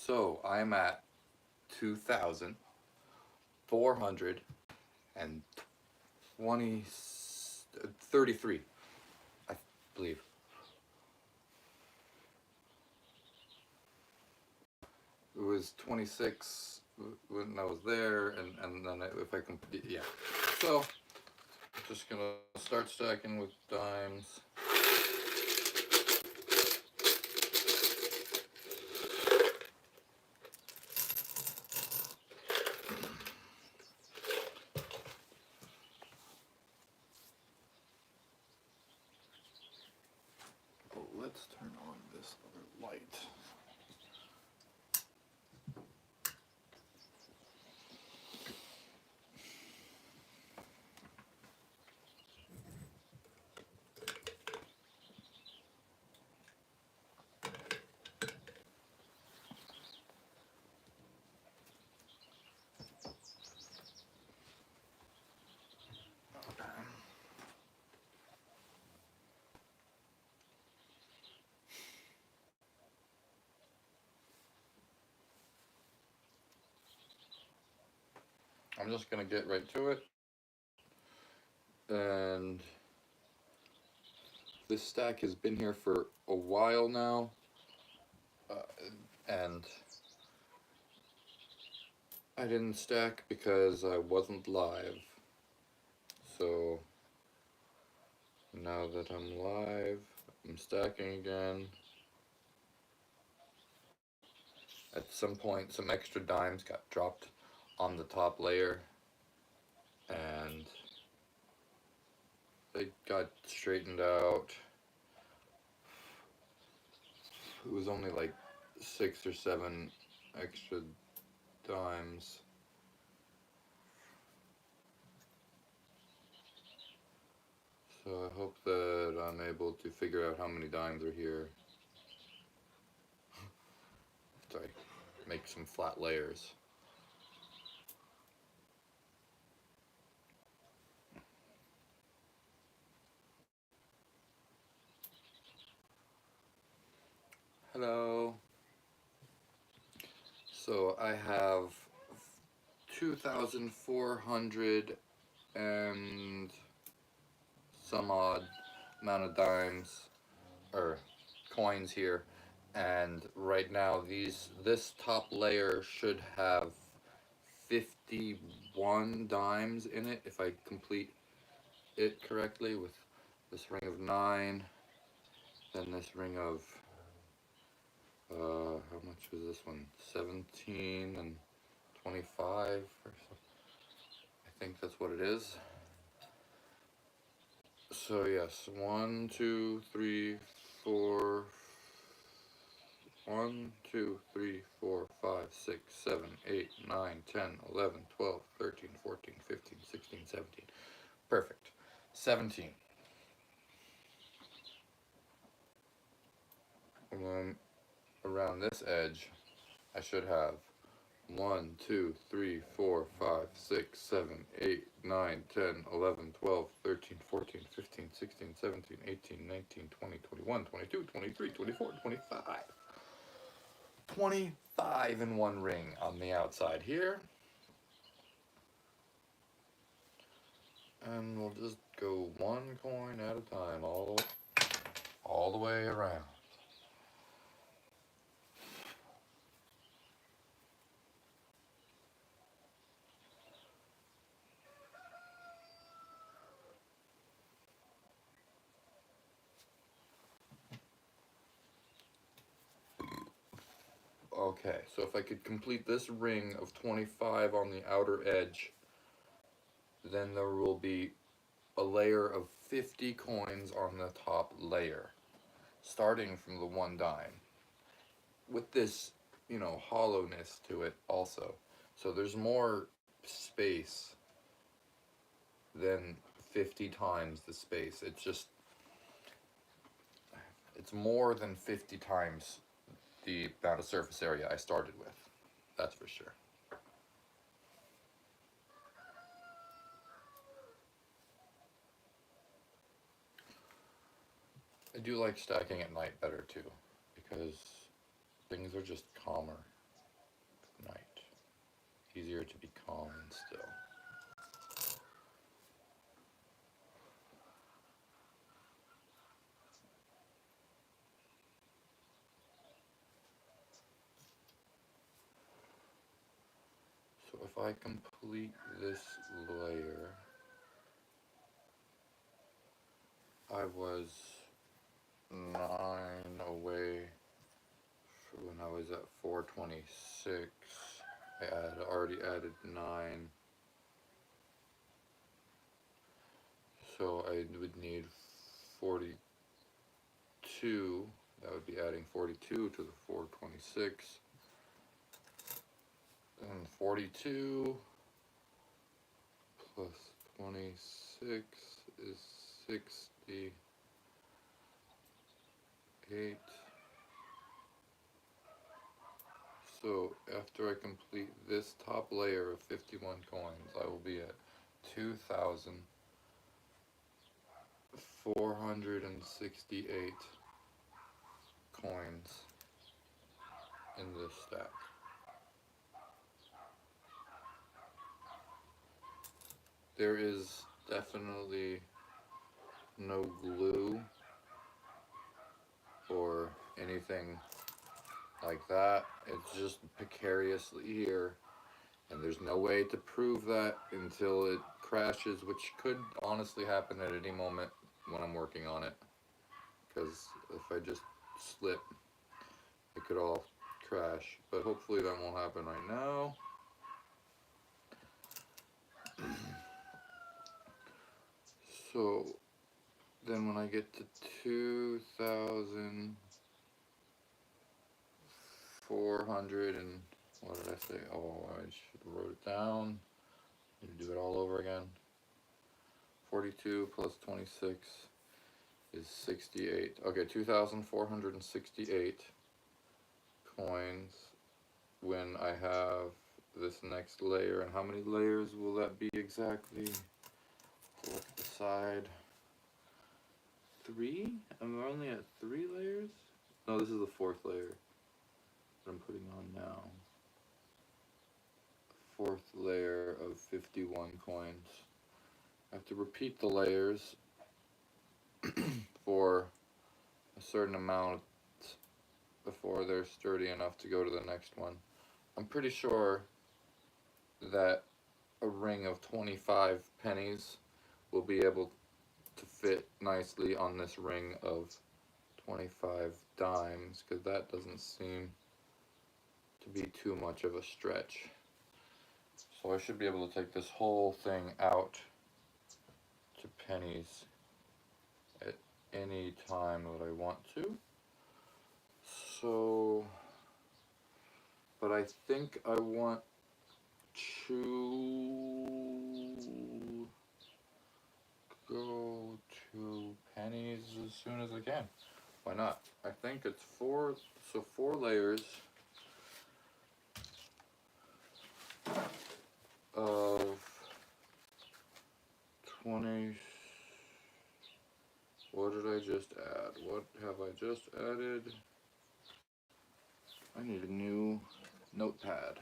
So I'm at 2,433, I believe. It was 26 when I was there, and then if I complete, yeah. So I'm just gonna start stacking with dimes. Oh, let's turn on this other light. I'm just gonna get right to it. And this stack has been here for a while now, and I didn't stack because I wasn't live. So now that I'm live, I'm stacking again. At some point, some extra dimes got dropped on the top layer, and they got straightened out. It was only like 6 or 7 extra dimes. So I hope that I'm able to figure out how many dimes are here. Sorry, make some flat layers. Hello. So I have 2,400 and some odd amount of dimes or coins here, and right now this top layer should have 51 dimes in it if I complete it correctly with this ring of 9, then this ring of how much was this one? 17 and 25 or so. I think that's what it is. So yes, 1, 2, 3, 4. 1, 2, 3, 4, 5, 6, 7, 8, 9, 10, 11, 12, 13, 14, 15, 16, 17. Perfect. 17. And then around this edge, I should have 1, 2, 3, 4, 5, 6, 7, 8, 9, 10, 11, 12, 13, 14, 15, 16, 17, 18, 19, 20, 21, 22, 23, 24, 25. 25 in one ring on the outside here. And we'll just go one coin at a time, all the way around. Okay, so if I could complete this ring of 25 on the outer edge, then there will be a layer of 50 coins on the top layer, starting from the 1 dime, with this, hollowness to it also. So there's more space than 50 times the space. It's more than 50 times the amount of surface area I started with. That's for sure. I do like stacking at night better too, because things are just calmer. night. Easier to be calm and still. So if I complete this layer, I was 9 away when I was at 426. I had already added 9. So I would need 42. That would be adding 42 to the 426. And 42 plus 26 is 68. So after I complete this top layer of 51 coins, I will be at 2,468 coins in this stack. There is definitely no glue or anything like that. It's just precariously here, and there's no way to prove that until it crashes, which could honestly happen at any moment when I'm working on it, because if I just slip, it could all crash, but hopefully that won't happen right now. So then when I get to 2,400 and what did I say? Oh, I should have wrote it down. Need to do it all over again. 42 plus 26 is 68. Okay, 2,468 coins when I have this next layer. And how many layers will that be exactly? Look at the side. 3? I'm only at 3 layers? No, this is the 4th layer that I'm putting on now. 4th layer of 51 coins. I have to repeat the layers for a certain amount before they're sturdy enough to go to the next one. I'm pretty sure that a ring of 25 pennies will be able to fit nicely on this ring of 25 dimes, because that doesn't seem to be too much of a stretch. So I should be able to take this whole thing out to pennies at any time that I want to. So, but I think I want to go to pennies as soon as I can. Why not? I think it's 4, so 4 layers of 20. What did I just add? What have I just added? I need a new notepad.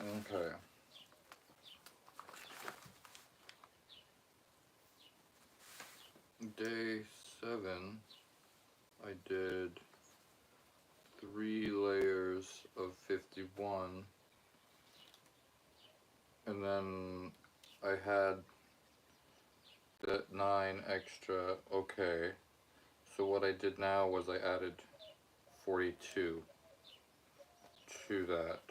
Okay. Day 7, I did 3 layers of 51, and then I had that 9 extra. Okay, so what I did now was I added 42 to that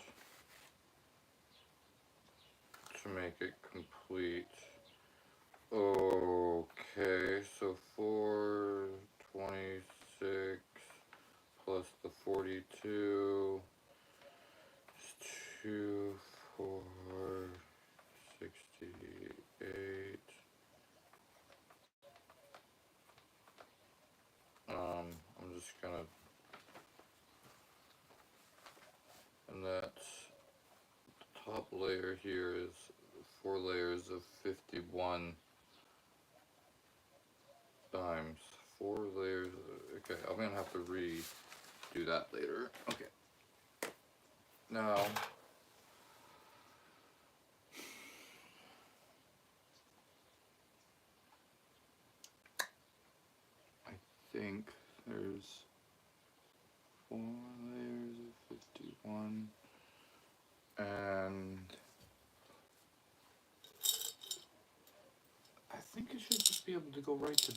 to make it complete. Okay, so 426 plus the 42 is 2,468. I'm just gonna, and that top layer here is 4 layers of 51 dimes. 4 layers. Okay, I'm gonna have to redo that later. Okay. Now, I think there's 4 layers of 51, and I think it should just be able to go right to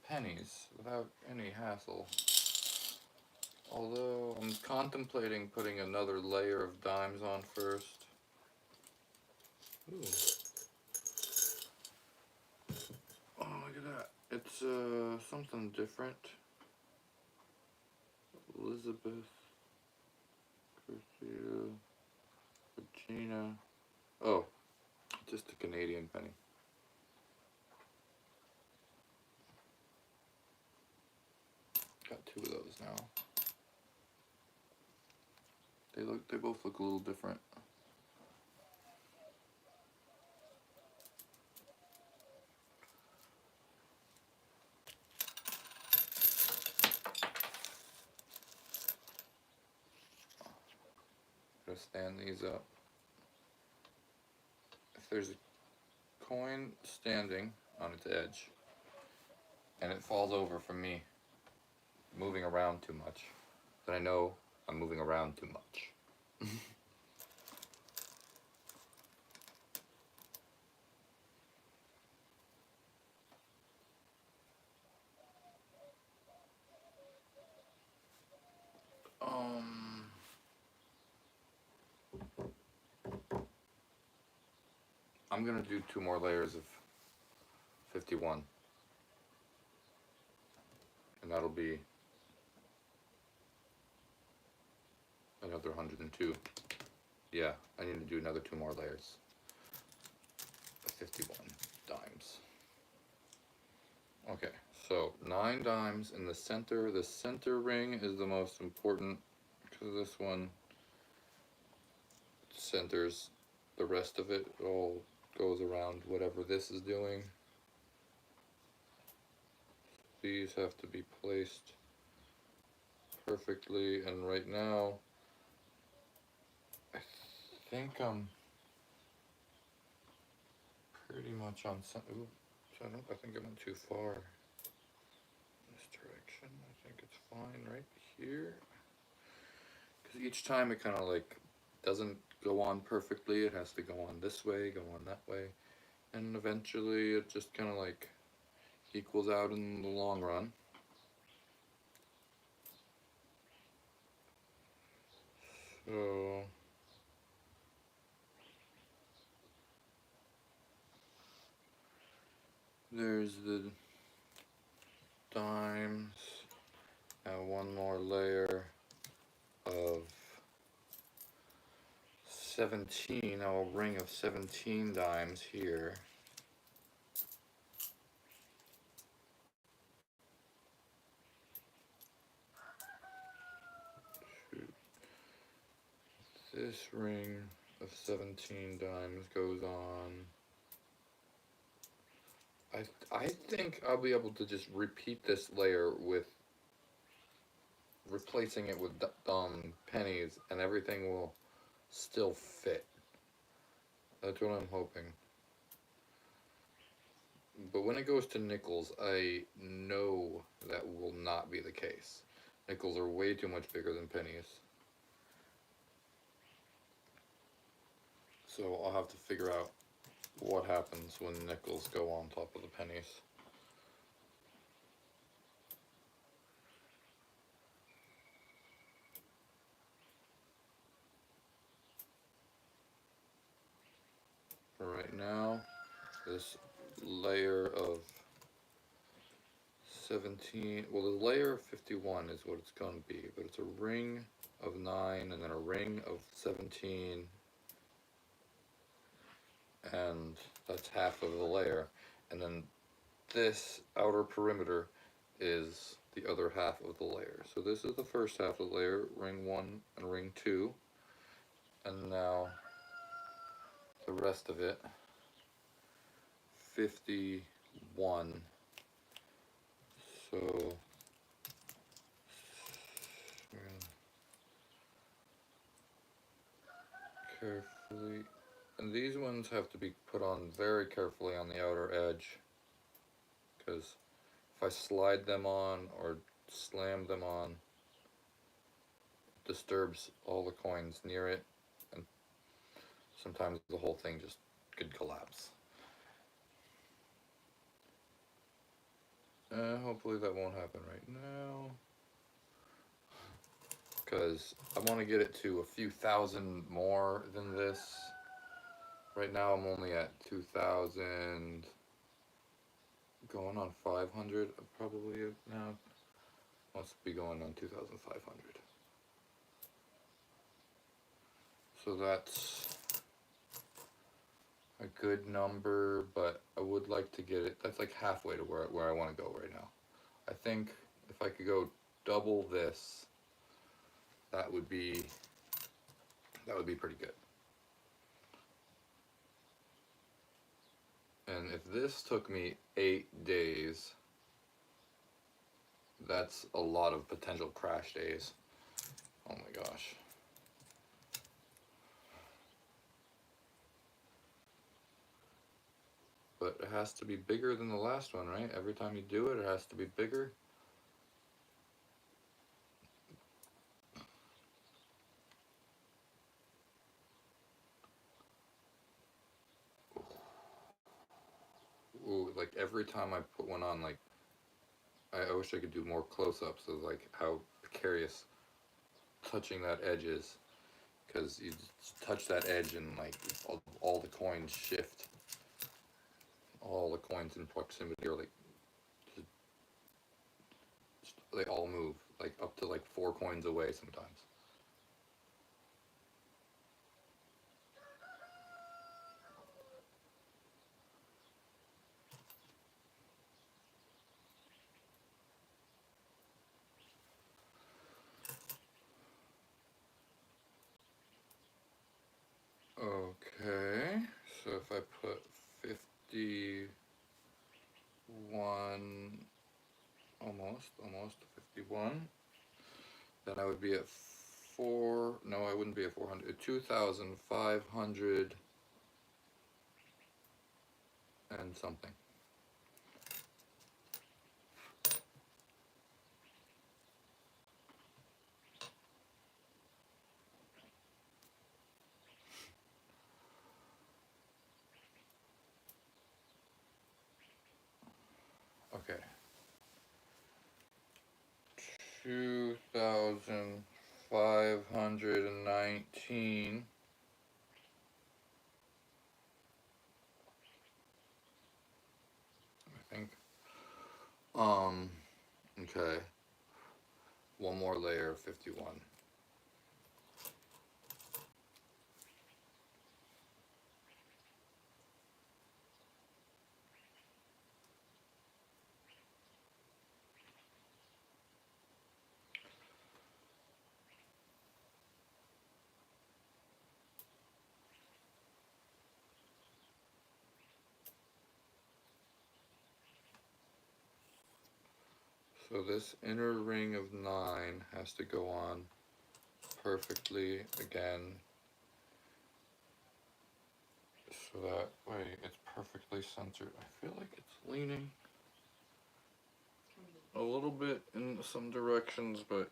pennies without any hassle. Although I'm contemplating putting another layer of dimes on first. Ooh. Oh, look at that. It's something different. Elizabeth, Garcia, Regina. Oh, just a Canadian penny. Got 2 of those now. They both look a little different. I'm gonna stand these up. If there's a coin standing on its edge and it falls over from me moving around too much, then I know I'm moving around too much. I'm gonna do 2 more layers of 51, and that'll be another 102. Yeah, I need to do another 2 more layers of 51 dimes. Okay, so 9 dimes in the center. The center ring is the most important because this one centers the rest of it. It all goes around whatever this is doing. These have to be placed perfectly, and right now I think I'm pretty much on center. I think I went too far in this direction. I think it's fine right here. Because each time it kind of like doesn't go on perfectly. It has to go on this way, go on that way. And eventually it just kind of like equals out in the long run. So there's the dimes. Now 1 more layer of 17. Now a ring of 17 dimes here. This ring of 17 dimes goes on. I think I'll be able to just repeat this layer with replacing it with pennies, and everything will still fit. That's what I'm hoping. But when it goes to nickels, I know that will not be the case. Nickels are way too much bigger than pennies. So I'll have to figure out what happens when nickels go on top of the pennies. For right now, this layer of 17, well, the layer of 51 is what it's going to be, but it's a ring of 9 and then a ring of 17, and that's half of the layer, and then this outer perimeter is the other half of the layer. So this is the first half of the layer, ring 1 and ring 2, and now the rest of it, 51. So carefully, and these ones have to be put on very carefully on the outer edge, because if I slide them on or slam them on, it disturbs all the coins near it, and sometimes the whole thing just could collapse. Hopefully that won't happen right now, because I want to get it to a few thousand more than this. Right now I'm only at 2,000, going on 500 probably now. Must be going on 2,500. So that's a good number, but I would like to get it, that's like halfway to where I want to go right now. I think if I could go double this, that would be pretty good. And if this took me 8 days, that's a lot of potential crash days. Oh my gosh. But it has to be bigger than the last one, right? Every time you do it, it has to be bigger. Ooh, like every time I put one on, like, I wish I could do more close-ups of like how precarious touching that edge is. Because you just touch that edge and like all the coins shift. All the coins in proximity are like, they all move, like up to like 4 coins away sometimes. Okay, so if I put 51, almost 51, then I would be at no, I wouldn't be at 400, 2,500 and something. Okay. 2,519. I think. Okay. One more layer, 51. So this inner ring of 9 has to go on perfectly again, so that way it's perfectly centered. I feel like it's leaning a little bit in some directions, but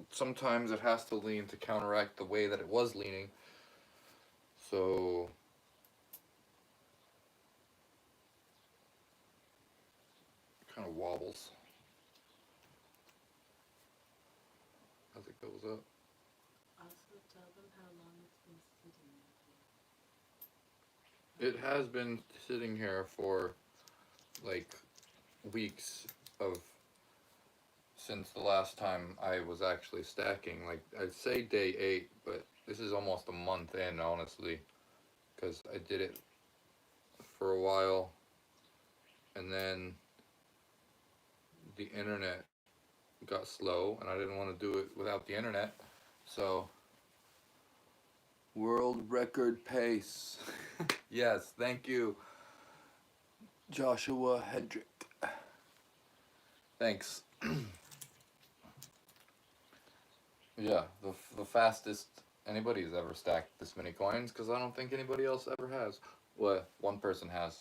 sometimes it has to lean to counteract the way that it was leaning. So it kind of wobbles as it goes up. Also tell them how long it's been sitting there. It has been sitting here for like weeks of since the last time I was actually stacking. Like I'd say day 8, but this is almost a month in, honestly, because I did it for a while and then the internet got slow and I didn't want to do it without the internet. So world record pace. Yes, thank you, Joshua Hedrick. Thanks. Yeah, the fastest anybody's ever stacked this many coins, because I don't think anybody else ever has. Well, one person has.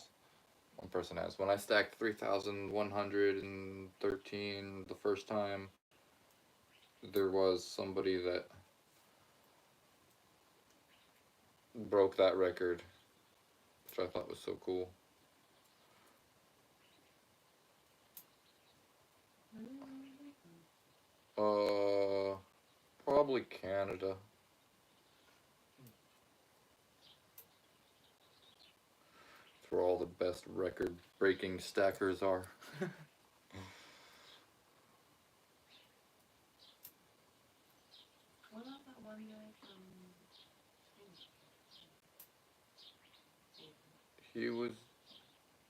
One person has. When I stacked 3,113 the first time, there was somebody that broke that record, which I thought was so cool. Probably Canada. That's where all the best record-breaking stackers are. What about that one guy from China? He was.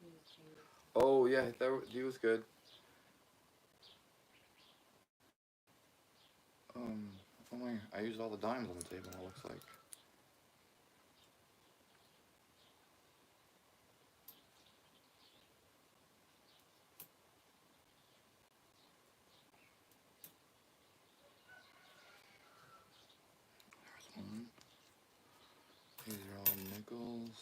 He was Chinese. Oh yeah, he was good. Oh my! I used all the dimes on the table. It looks like. There's one. These are all nickels.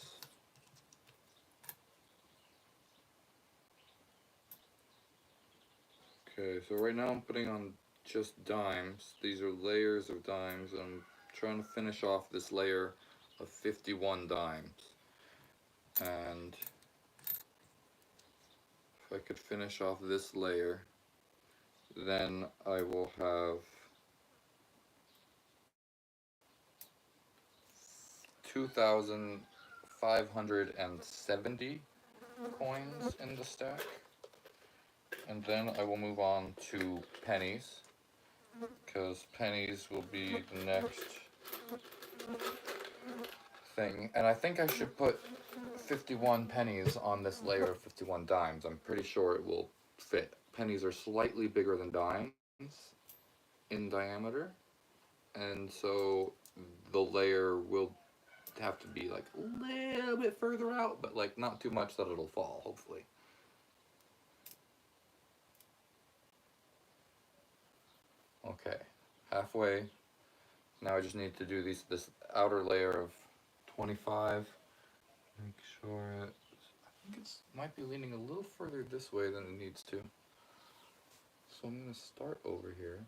Okay, so right now I'm putting on just dimes. These are layers of dimes. I'm trying to finish off this layer of 51 dimes. And if I could finish off this layer, then I will have 2,570 coins in the stack. And then I will move on to pennies, because pennies will be the next thing. And I think I should put 51 pennies on this layer of 51 dimes. I'm pretty sure it will fit. Pennies are slightly bigger than dimes in diameter, and so the layer will have to be like a little bit further out, but like not too much that it'll fall, hopefully. Okay, halfway. Now I just need to do this outer layer of 25. Make sure I think it's might be leaning a little further this way than it needs to. So I'm gonna start over here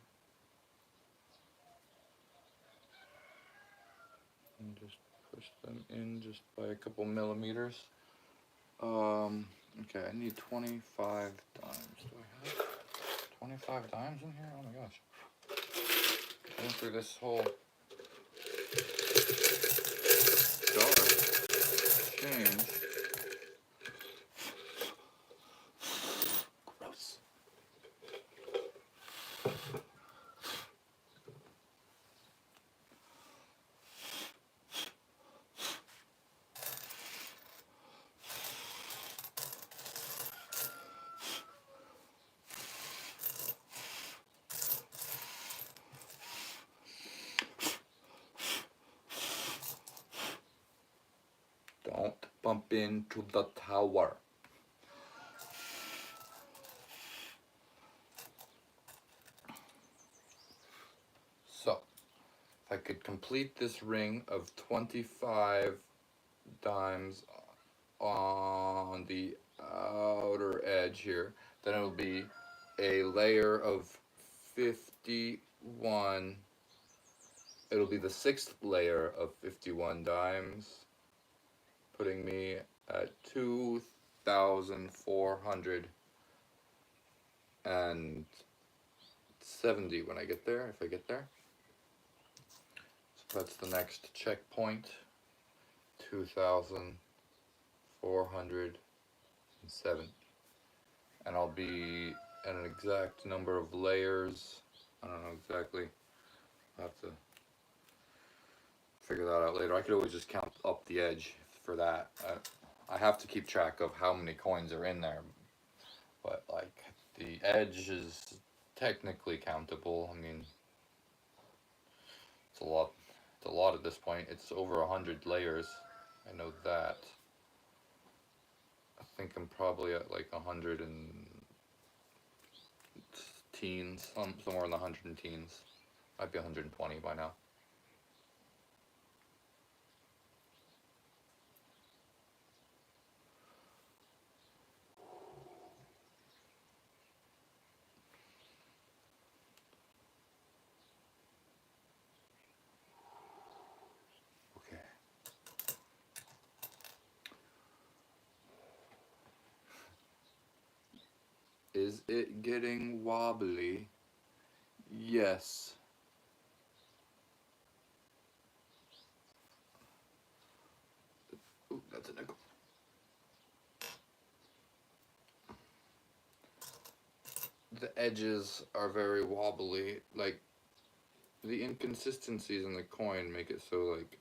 and just push them in just by a couple millimeters. Okay, I need 25 dimes. Do I have 25 dimes in here? Oh my gosh. Going through this whole jar change. Gross. Don't bump into the tower. So, if I could complete this ring of 25 dimes on the outer edge here, then it will be a layer of 51. It'll be the sixth layer of 51 dimes, putting me at 2,470 when I get there, if I get there. So that's the next checkpoint, 2,470. And I'll be at an exact number of layers. I don't know exactly. I'll have to figure that out later. I could always just count up the edge for that. I have to keep track of how many coins are in there, but like the edge is technically countable. I mean, it's a lot. It's a lot at this point. It's over 100 layers. I know that. I think I'm probably at like 190 teens, somewhere in the 100 and teens. Might be 120 by now. Okay. Is it getting wobbly? Yes. Ooh, that's a nickel. The edges are very wobbly. Like, the inconsistencies in the coin make it so, like,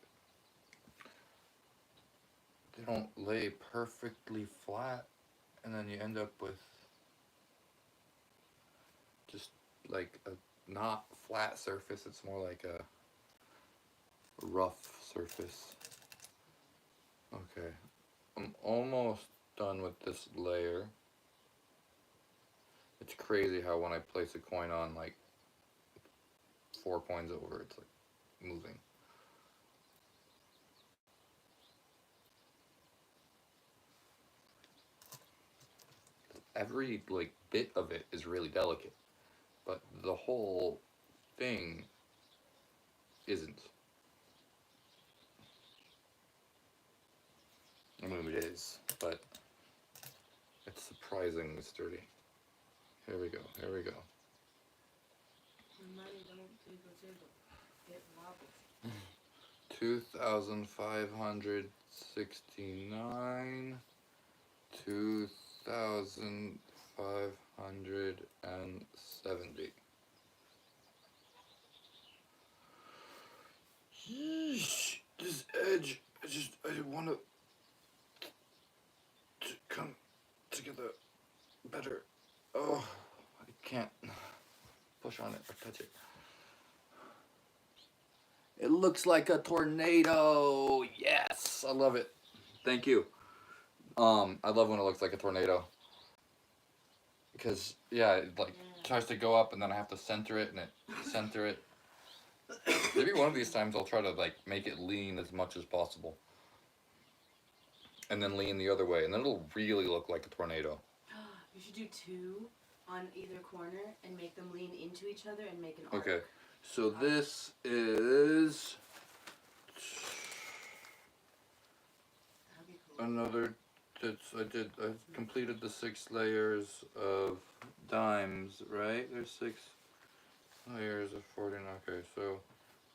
they don't lay perfectly flat. And then you end up with just, like, a not flat surface. It's more like a rough surface. Okay. I'm almost done with this layer. It's crazy how when I place a coin on, like, 4 coins over, it's, like, moving. Every, like, bit of it is really delicate, but the whole thing isn't. I mean, it is, but it's surprisingly sturdy. Here we go, here we go. Money don't jiggle jiggle. It wobbles. 2,569, 2,570. Yeesh, this edge, I want to come together better. Oh, I can't push on it or touch it. It looks like a tornado. Yes, I love it. Thank you. I love when it looks like a tornado. Because, yeah, it, like, tries to go up and then I have to center it and center it. Maybe one of these times I'll try to, like, make it lean as much as possible. And then lean the other way, and then it'll really look like a tornado. You should do 2 on either corner and make them lean into each other and make an arc. Okay, so this is That'd be cool. another. I completed the 6 layers of dimes, right? There's 6 layers of 14. Okay, so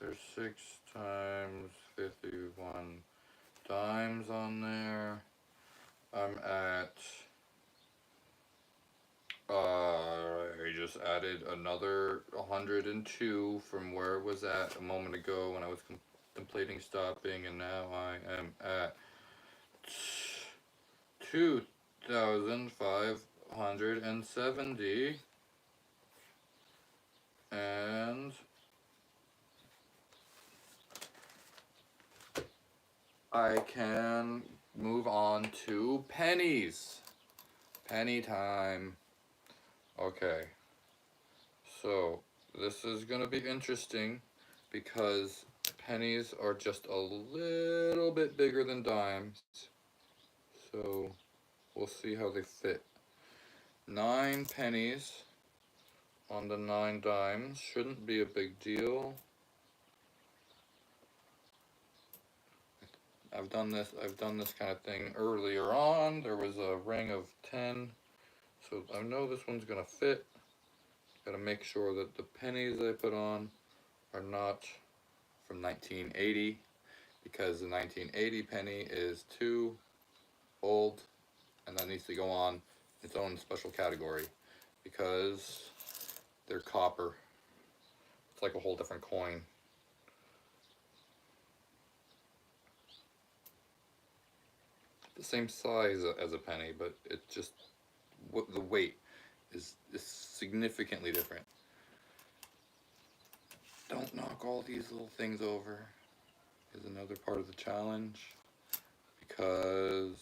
there's 6 times 51 dimes on there. I'm at. I just added another 102 from where it was at a moment ago when I was contemplating stopping, and now I am at 2,570, and I can move on to pennies. Penny time. Okay, so this is gonna be interesting because pennies are just a little bit bigger than dimes. So we'll see how they fit. 9 pennies on the 9 dimes shouldn't be a big deal. I've done this kind of thing earlier on. There was a ring of 10. So I know this one's gonna fit. Gotta make sure that the pennies I put on are not from 1980, because the 1980 penny is too old and that needs to go on its own special category because they're copper. It's like a whole different coin. The same size as a penny, but it just, the weight is significantly different. Don't knock all these little things over is another part of the challenge, because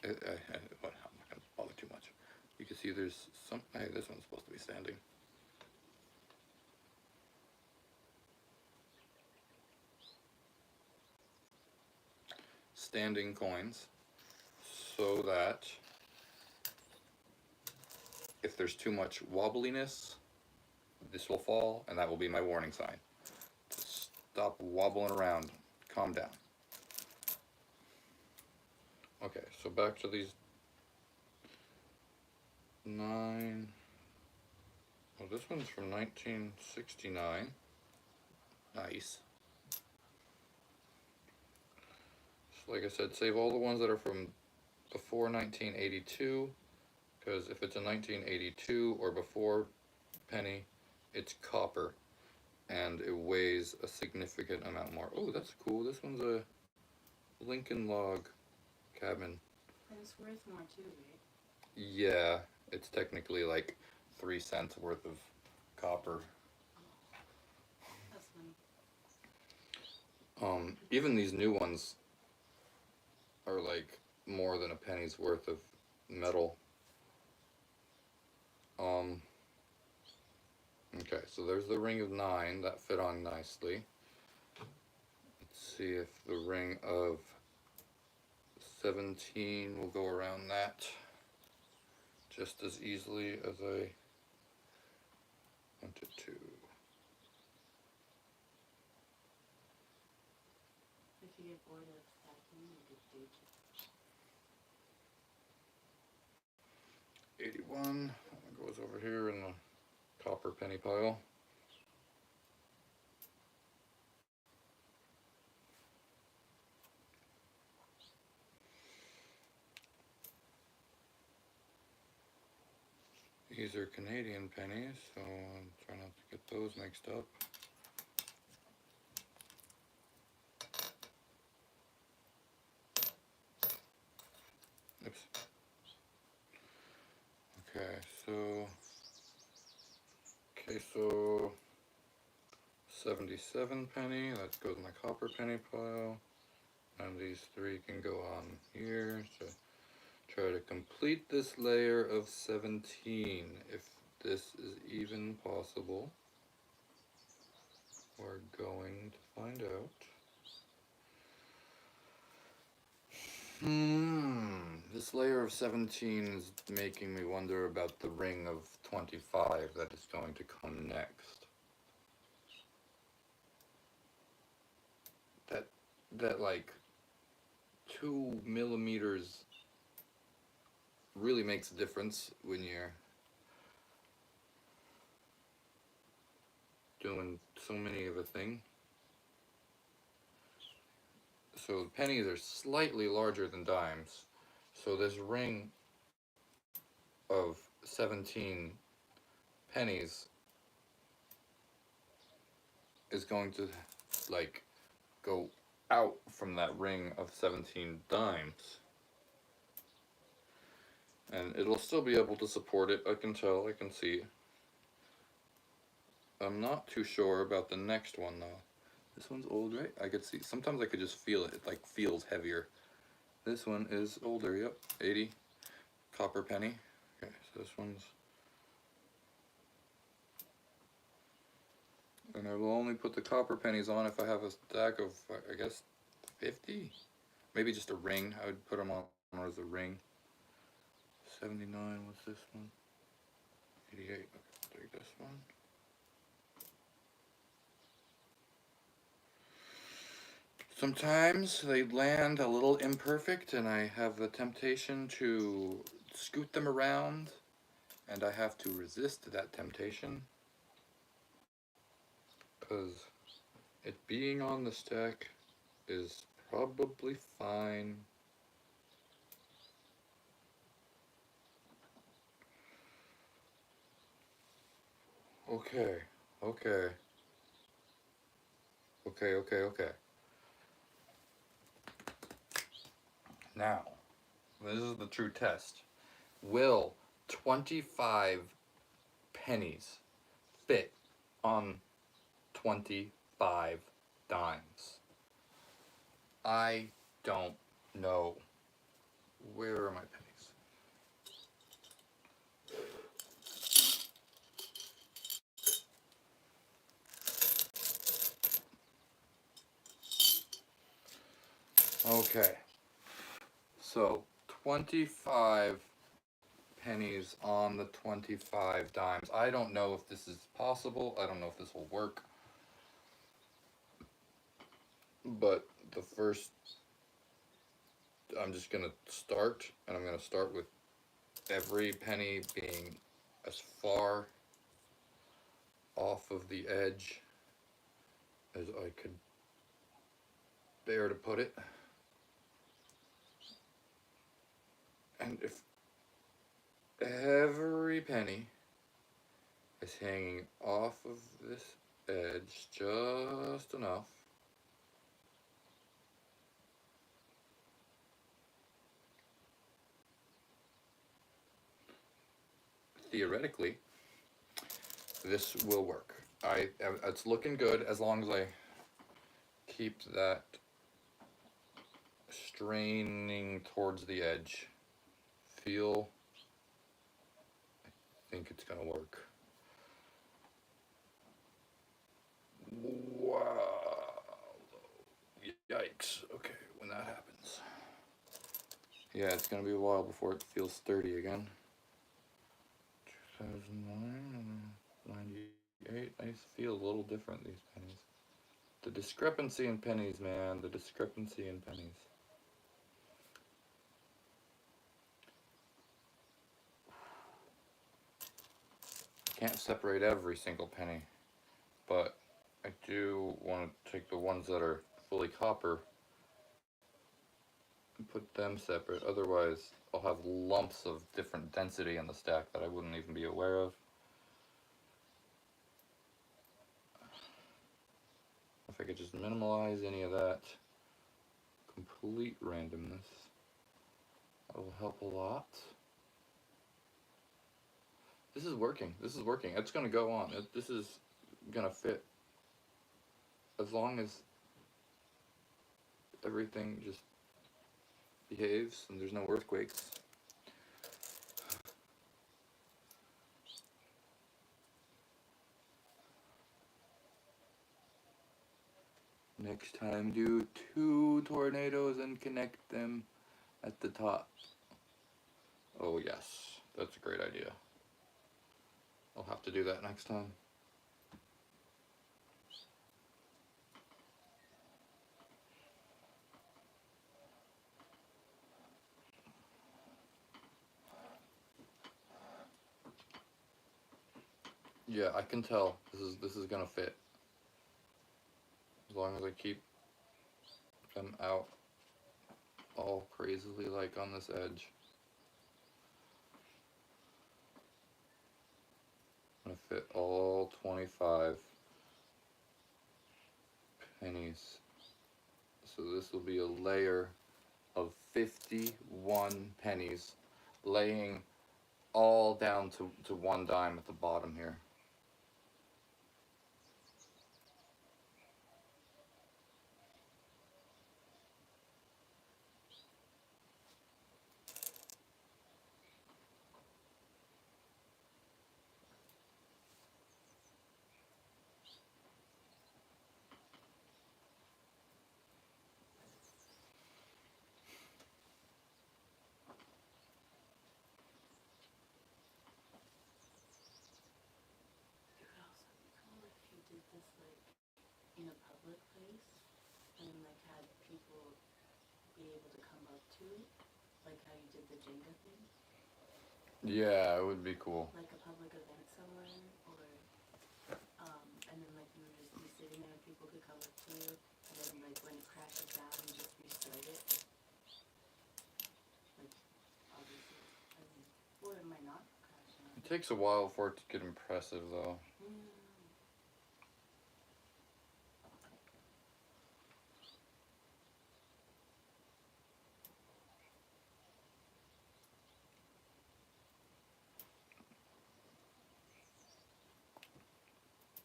I'm not going to bother too much. You can see see there's some, hey, this one's supposed to be standing. Standing coins, so that if there's too much wobbliness, this will fall, and that will be my warning sign. Stop wobbling around, calm down. Okay, so back to these 9. Well, this one's from 1969. Nice. So like I said, save all the ones that are from before 1982, because if it's a 1982 or before penny, it's copper, and it weighs a significant amount more. Oh, that's cool. This one's a Lincoln log cabin. And it's worth more too, right? Yeah, it's technically like 3 cents worth of copper. That's funny. Even these new ones are like more than a penny's worth of metal. Okay, so there's the ring of 9 that fit on nicely. Let's see if the ring of 17 will go around that just as easily as I wanted to. If you get bored of stacking, you could do 81 goes over here in the copper penny pile. These are Canadian pennies, so I'm trying not to get those mixed up. Oops. Okay, so 77 penny, that goes in the copper penny pile. And these 3 can go on here to try to complete this layer of 17, if this is even possible. We're going to find out. This layer of 17 is making me wonder about the ring of 25 that is going to come next. That like 2 millimeters really makes a difference when you're doing so many of a thing. So pennies are slightly larger than dimes. So this ring of 17 pennies is going to like go out from that ring of 17 dimes. And it'll still be able to support it, I can tell, I can see. I'm not too sure about the next one though. This one's old, right? I could see, sometimes I could just feel it, it like feels heavier. This one is older, yep, 80, copper penny. Okay, so this one's, and I will only put the copper pennies on if I have a stack of, I guess, 50? Maybe just a ring, I would put them on as a ring. 79, what's this one? 88, okay, take this one. Sometimes they land a little imperfect and I have the temptation to scoot them around, and I have to resist that temptation, because it being on the stack is probably fine. Okay. Now, this is the true test. Will 25 pennies fit on 25 dimes? I don't know. Where are my pennies? Okay. So 25 pennies on the 25 dimes. I don't know if this is possible. I don't know if this will work. But the first, I'm just going to start, and I'm going to start with every penny being as far off of the edge as I could bear to put it. And if every penny is hanging off of this edge just enough, theoretically, this will work. It's looking good as long as I keep that straining towards the edge. Feel, I think it's gonna work. Wow. Yikes. Okay, when that happens. Yeah, it's gonna be a while before it feels sturdy again. 2009, 98. I feel a little different, these pennies. The discrepancy in pennies, man. The discrepancy in pennies. Can't separate every single penny, but I do want to take the ones that are fully copper and put them separate. Otherwise, I'll have lumps of different density in the stack that I wouldn't even be aware of. If I could just minimize any of that complete randomness, that will help a lot. This is working. This is working. It's going to go on. This is going to fit. As long as everything just behaves and there's no earthquakes. Next time, do 2 tornadoes and connect them at the top. Oh yes, that's a great idea. I'll have to do that next time. Yeah, I can tell this is gonna fit. As long as I keep them out all crazily like on this edge. I'm gonna fit all 25 pennies. So this will be a layer of 51 pennies laying all down to 1 dime at the bottom here. In a public place and like had people be able to come up to it, like how you did the Jenga thing. Yeah, it would be cool. Like a public event somewhere, or and then like you would just be sitting there and people could come up to you, and then like when it crashes down, you just restart it. Like obviously, I mean, or it might not crash down. It takes a while for it to get impressive though.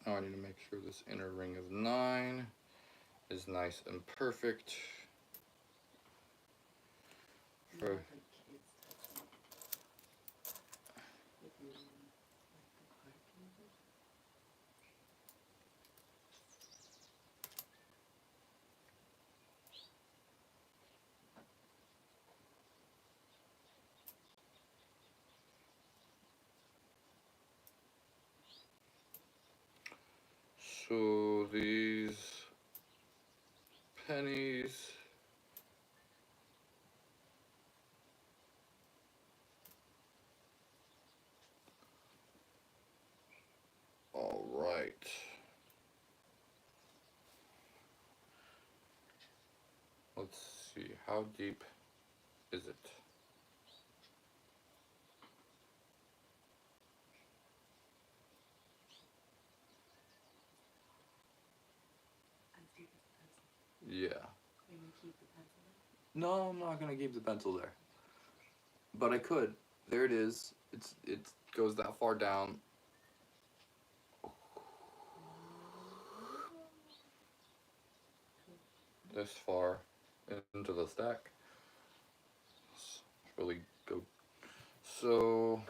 Now I need to make sure this inner ring of 9 is nice and perfect. For So these pennies, all right. Let's see, how deep is it? As deep as the pencil. Yeah. Are you gonna keep the pencil there? No, I'm not gonna keep the pencil there. But I could. There it is. It goes that far down. This far into the stack. It's really go. So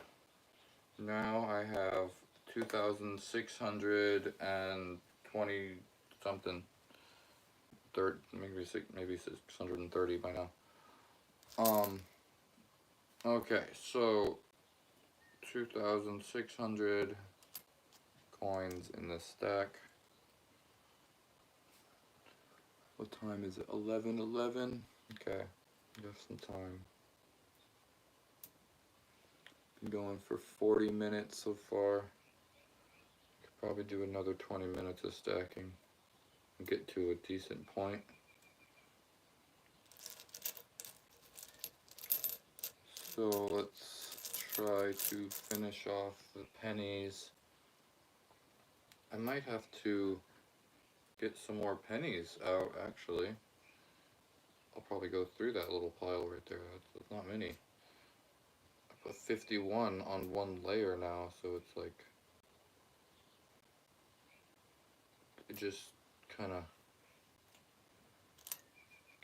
now I have 2,620 something. Maybe 630 by now. Okay, so 2,600 coins in this stack. What time is it? 11:11. Okay, we have some time. Been going for 40 minutes so far. Could probably do another 20 minutes of stacking and get to a decent point. So let's try to finish off the pennies. I might have to get some more pennies out actually. I'll probably go through that little pile right there. That's not many. I put 51 on one layer now, so it's like it just kind of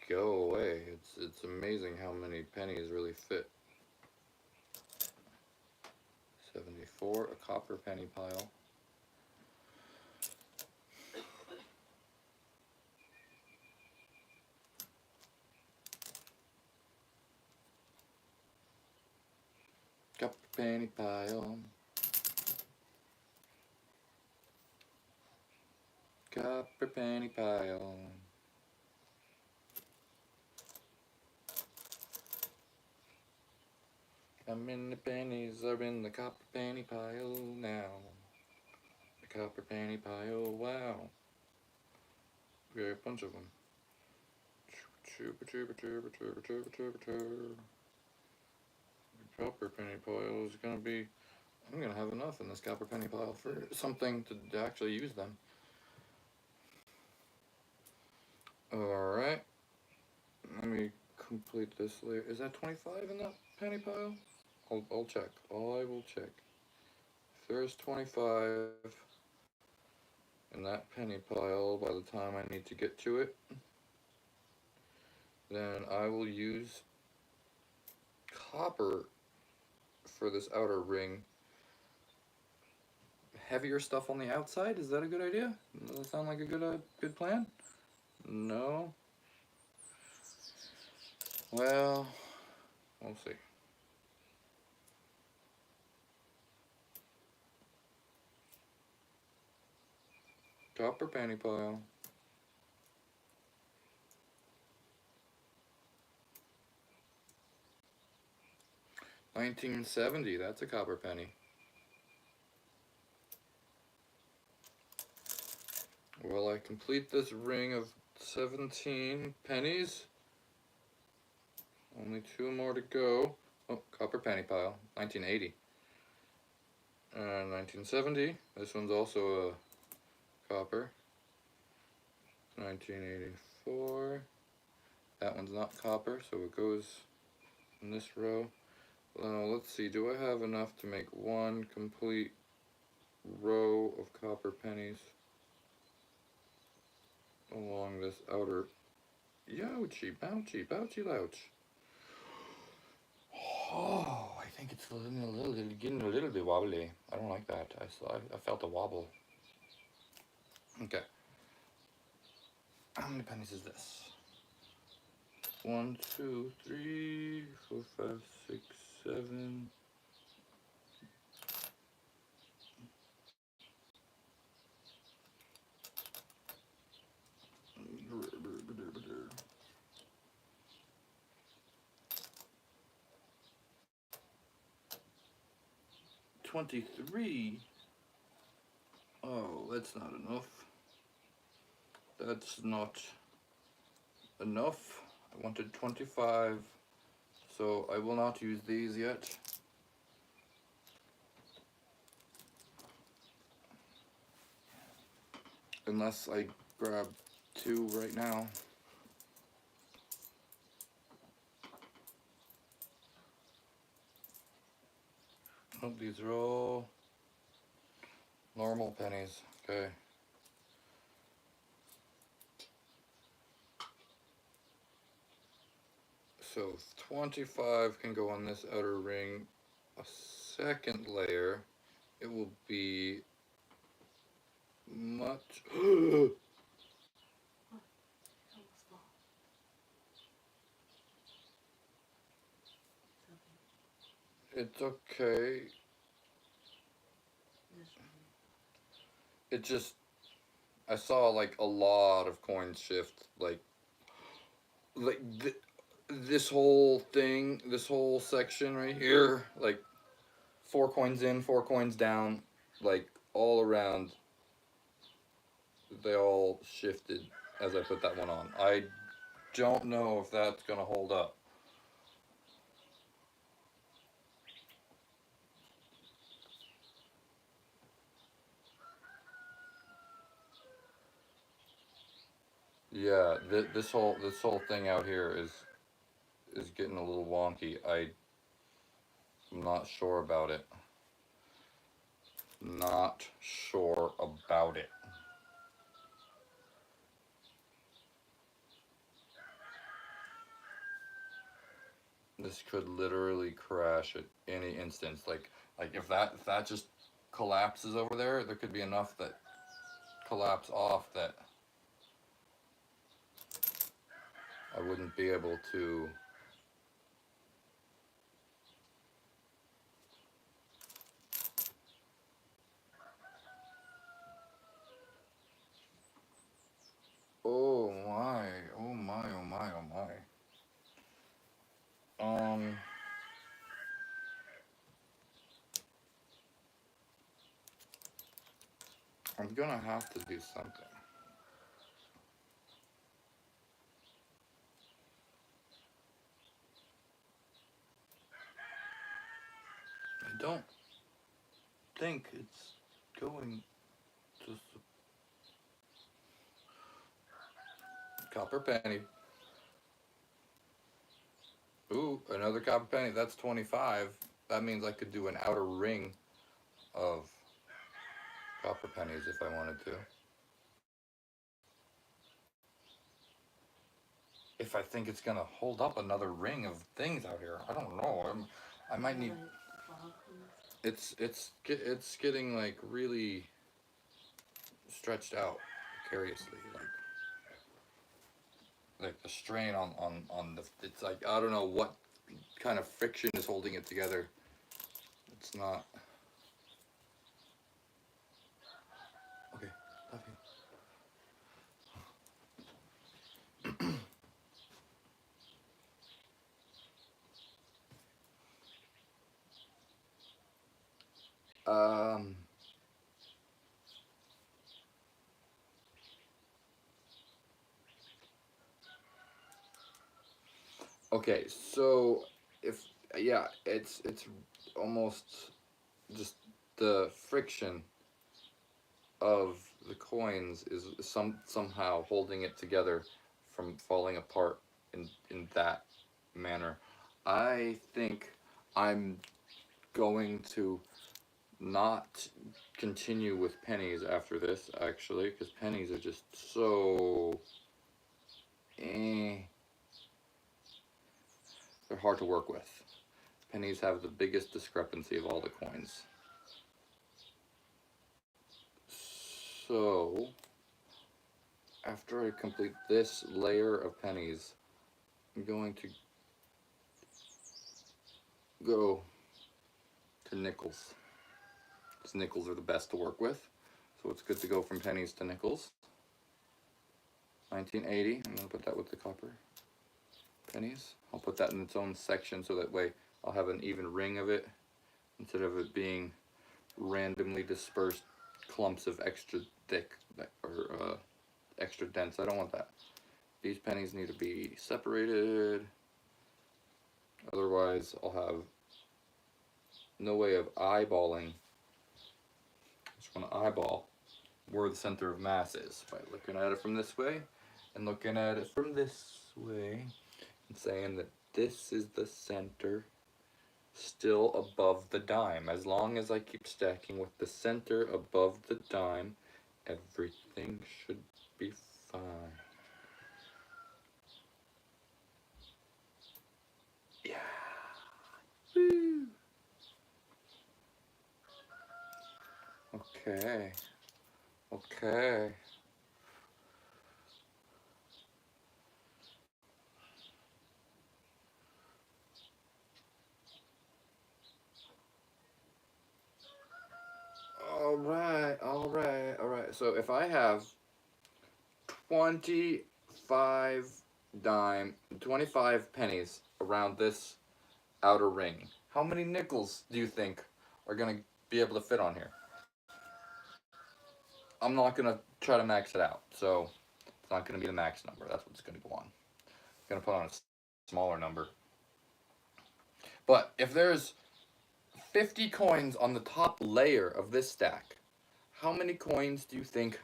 go away. It's amazing how many pennies really fit. 74, a copper penny pile. Copper penny pile. Copper penny pile. How many pennies are in the copper penny pile now? The copper penny pile, wow. We got a bunch of them. The copper penny pile is gonna be. I'm gonna have enough in this copper penny pile for something to actually use them. Alright. Let me complete this layer. Is that 25 in that penny pile? I'll check. I will check. If there's 25 in that penny pile by the time I need to get to it, then I will use copper for this outer ring. Heavier stuff on the outside? Is that a good idea? Does that sound like a good plan? No? Well, we'll see. Copper penny pile. $19.70, that's a copper penny. Will I complete this ring of 17 pennies? Only 2 more to go. Oh, copper penny pile, 1980. 1970, this one's also a copper. 1984. That one's not copper, so it goes in this row. Let's see, do I have enough to make one complete row of copper pennies along this outer. Youchie, bounchy, bounchy, louch. Oh, I think it's getting a little bit wobbly. I don't like that. I felt a wobble. Okay. How many pennies is this? 1, 2, 3, 4, 5, 6, 7. 23. Oh, that's not enough. That's not enough. I wanted 25, so I will not use these yet. Unless I grab 2 right now. Oh, these are all normal pennies. Okay. So 25 can go on this outer ring. A second layer, it will be much. It's okay. It just, I saw like a lot of coins shift, like this whole thing, this whole section right here, like 4 coins in, 4 coins down, like all around. They all shifted as I put that one on. I don't know if that's gonna hold up. Yeah, this whole thing out here is getting a little wonky. I'm not sure about it. Not sure about it. This could literally crash at any instance. Like if that just collapses over there, there could be enough that collapse off that I wouldn't be able to. Oh my, oh my, oh my, oh my. I'm gonna have to do something. I don't think it's going to. Copper penny. Ooh, another copper penny. That's 25. That means I could do an outer ring of copper pennies if I wanted to. If I think it's gonna hold up another ring of things out here, I don't know. I might need. It's getting like really stretched out precariously, like the strain on the. It's like I don't know what kind of friction is holding it together. It's not. Okay, love you. Um. Okay, so if yeah, it's almost just the friction of the coins is somehow holding it together from falling apart in that manner. I think I'm going to not continue with pennies after this actually, because pennies are just so eh, they're hard to work with. Pennies have the biggest discrepancy of all the coins. So, after I complete this layer of pennies, I'm going to go to nickels. Because nickels are the best to work with. So it's good to go from pennies to nickels. 1980, I'm going to put that with the copper pennies. I'll put that in its own section so that way I'll have an even ring of it instead of it being randomly dispersed clumps of extra thick or extra dense. I don't want that. These pennies need to be separated. Otherwise, I'll have no way of eyeballing. Just want to eyeball where the center of mass is by looking at it from this way and looking at it from this way and saying that this is the center still above the dime. As long as I keep stacking with the center above the dime, everything should be fine. Yeah. Woo. Okay. Okay. Alright. So if I have 25 25 pennies around this outer ring, how many nickels do you think are gonna be able to fit on here? I'm not gonna try to max it out, so it's not gonna be the max number. That's what's gonna go on. I'm gonna put on a smaller number. But if there's 50 coins on the top layer of this stack, how many coins do you think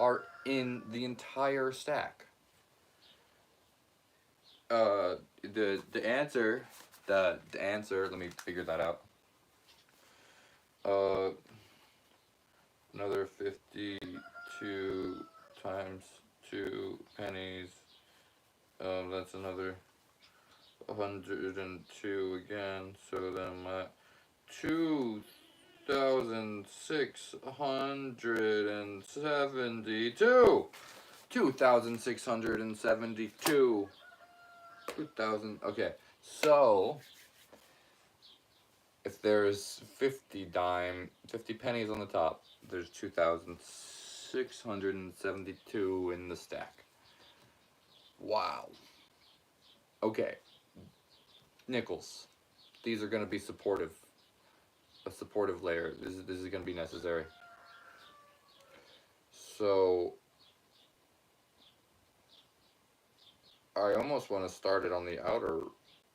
are in the entire stack? The answer, let me figure that out. Uh, another 52 times 2 pennies. That's another 102 again. So then I'm at 2,672. 2,672. 2,000. Okay, so if there's 50 pennies on the top, there's 2,672 in the stack. Wow. Okay, nickels. These are going to be supportive. A supportive layer. This is going to be necessary. So I almost want to start it on the outer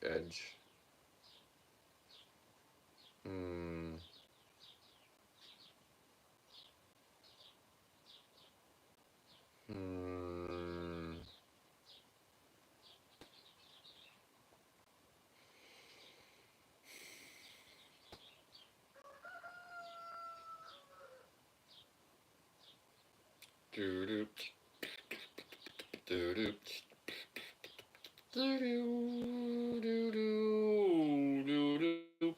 edge. Hmm. Hmm. Doo doo doo doo doo doo doo doo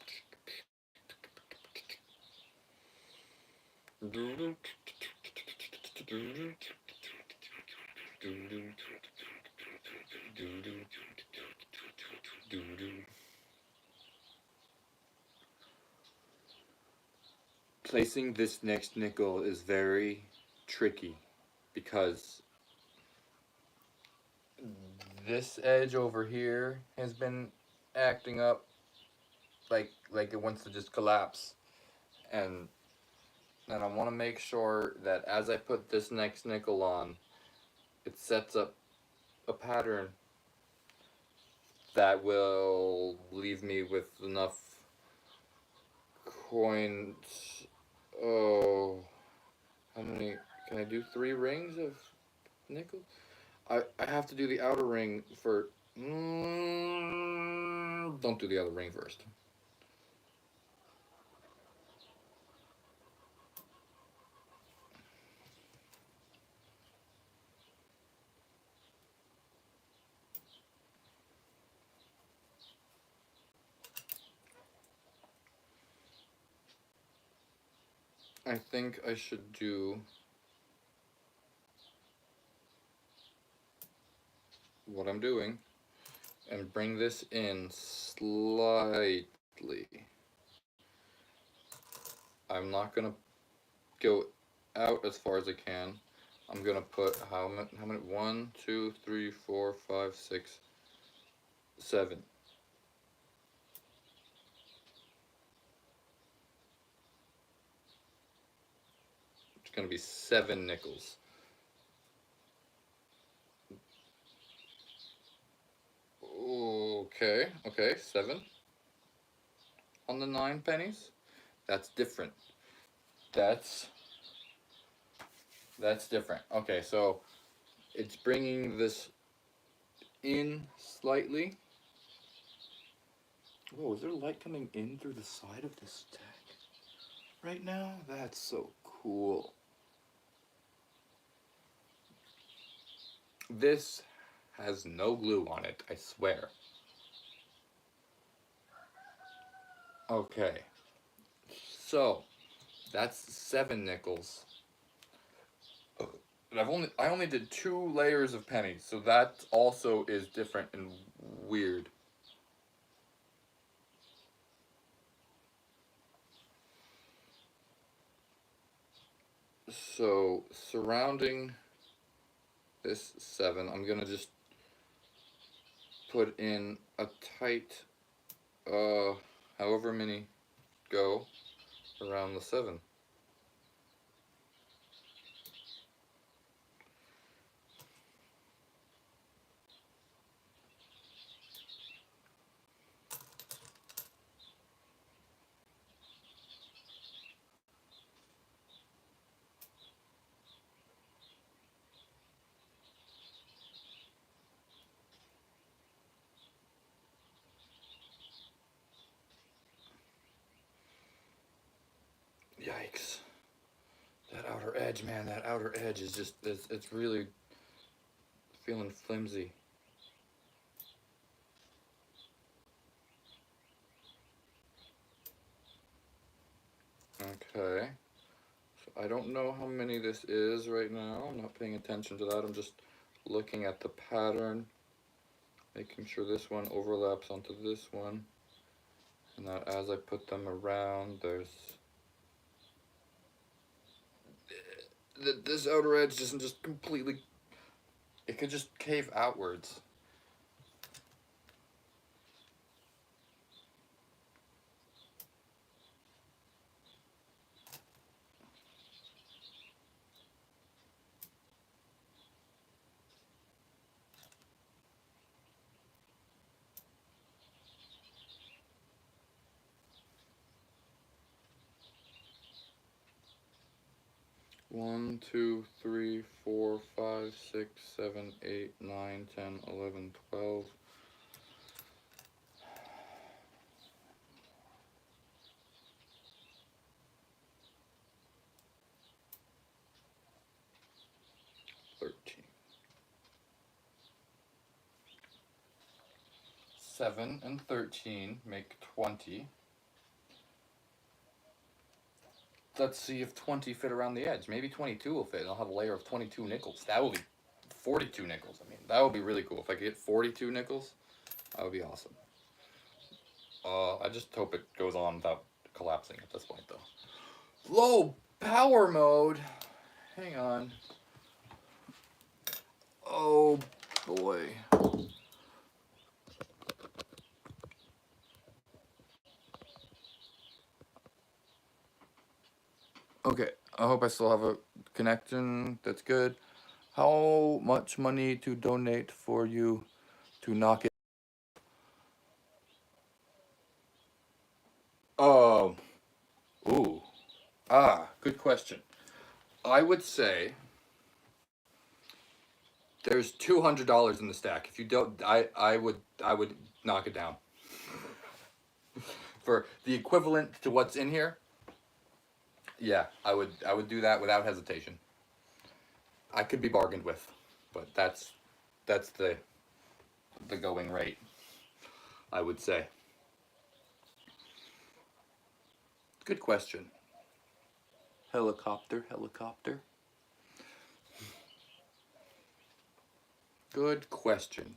doo doo. Placing this next nickel is very tricky because this edge over here has been acting up like it wants to just collapse, and I want to make sure that as I put this next nickel on, it sets up a pattern that will leave me with enough coins. Oh, how many? Can I do 3 rings of nickel? I have to do the outer ring for. Don't do the other ring first. I think I should do what I'm doing and bring this in slightly. I'm not gonna go out as far as I can. I'm gonna put how many? 1, 2, 3, 4, 5, 6, 7. going to be 7 nickels. Okay, okay, 7 on the 9 pennies. That's different. That's different. Okay, so it's bringing this in slightly. Whoa, is there light coming in through the side of this stack right now? That's so cool. This has no glue on it, I swear. Okay, so that's 7 nickels. But I only did 2 layers of pennies, so that also is different and weird. So surrounding this 7, I'm gonna just put in a tight, however many go around the 7. Yikes. That outer edge, man, that outer edge is just, it's really feeling flimsy. Okay. So I don't know how many this is right now. I'm not paying attention to that. I'm just looking at the pattern, making sure this one overlaps onto this one. And that as I put them around, there's this outer edge doesn't just completely, it could just cave outwards. One, 2, 3, 4, 5, 6, 7, 8, 9, 10, 11, 12. Seven and 13 make 20. Let's see if 20 fit around the edge. Maybe 22 will fit, and I'll have a layer of 22 nickels. That will be 42 nickels. I mean, that would be really cool. If I could get 42 nickels, that would be awesome. I just hope it goes on without collapsing at this point, though. Low power mode. Hang on. Oh, boy. Okay, I hope I still have a connection. That's good. How much money to donate for you to knock it? Oh, ooh, good question. I would say there's $200 in the stack. If you don't, I would knock it down for the equivalent to what's in here. Yeah, I would do that without hesitation. I could be bargained with, but that's the going rate, I would say. Good question. Helicopter, helicopter. Good question.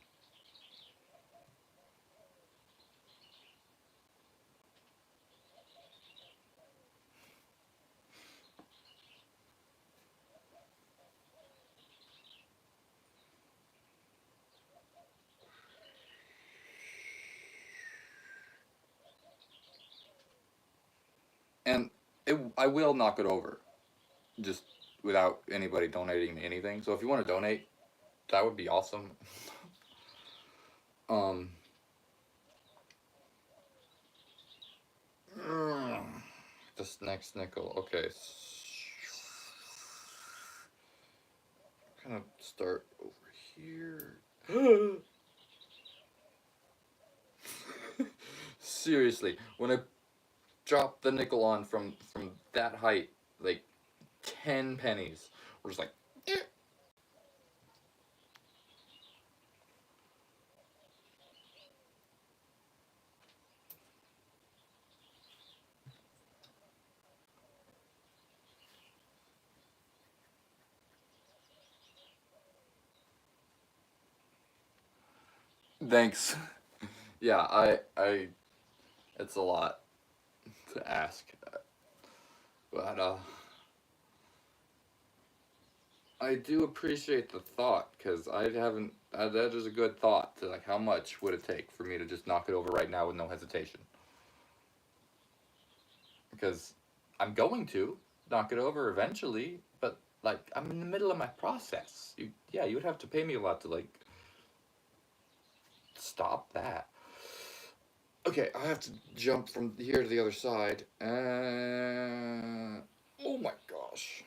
And I will knock it over. Just without anybody donating me anything. So if you want to donate, that would be awesome. um, this next nickel. Okay. Kind of start over here. Seriously, when I drop the nickel on from that height, like 10 pennies, we're just like. Eh. Thanks. Yeah, it's a lot to ask, but I do appreciate the thought because I haven't. That is a good thought. To like, how much would it take for me to just knock it over right now with no hesitation? Because I'm going to knock it over eventually, but like I'm in the middle of my process. Yeah, you would have to pay me a lot to like stop that. Okay, I have to jump from here to the other side. Oh my gosh.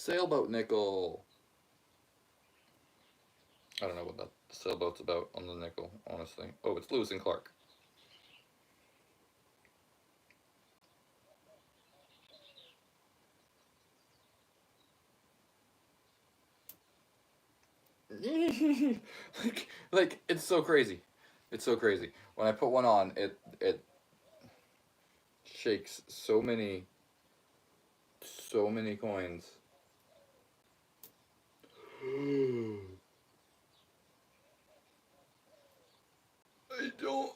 Sailboat nickel. I don't know what that sailboat's about on the nickel, honestly. Oh, it's Lewis and Clark. like it's so crazy. It's so crazy. When I put one on, it shakes so many coins. I don't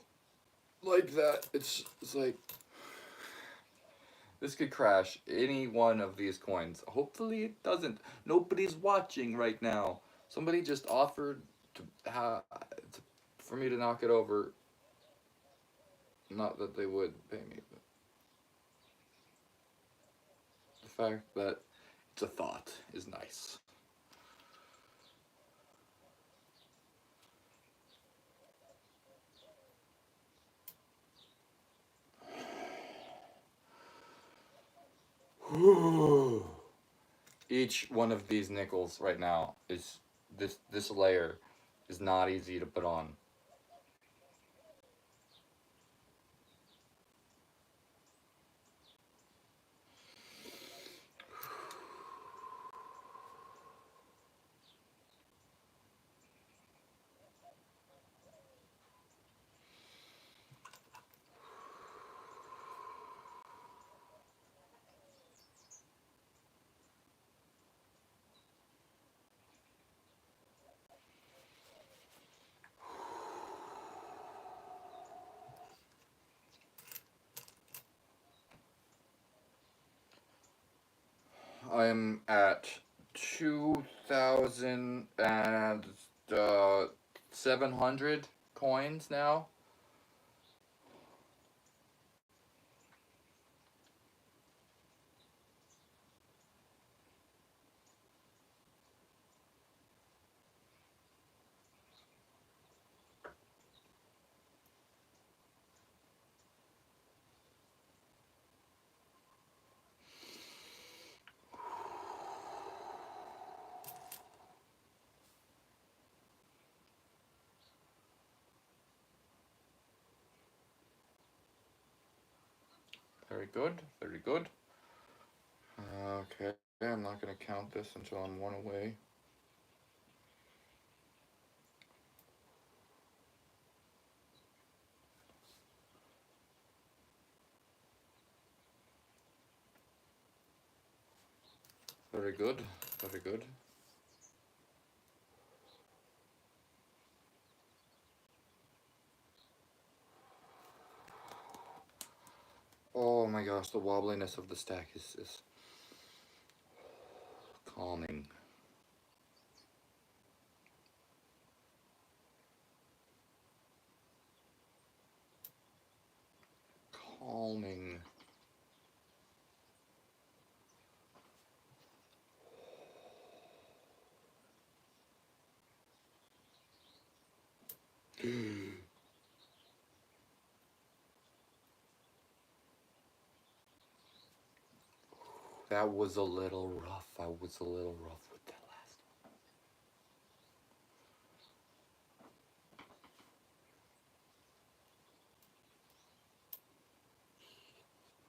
like that. It's like this could crash any one of these coins. Hopefully it doesn't. Nobody's watching right now. Somebody just offered for me to knock it over. Not that they would pay me, but the fact that it's a thought is nice. Each one of these nickels right now is this layer is not easy to put on. I'm at 2,700 coins now. Very good, very good. Okay, I'm not gonna count this until I'm one away. Very good, very good. Oh my gosh, the wobbliness of the stack is calming. calming. That was a little rough. I was a little rough with that last one.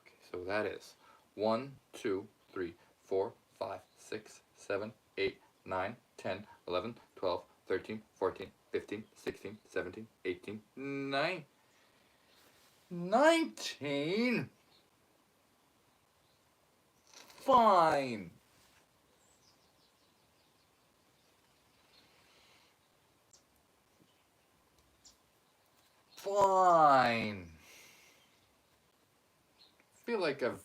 Okay, so that is 1, 2, 3, 4, 5, 6, 7, 8, 9, 10, 11, 12, 13, 14, 15, 16, 17, 18, 19. 19? Fine. Fine. I feel like I've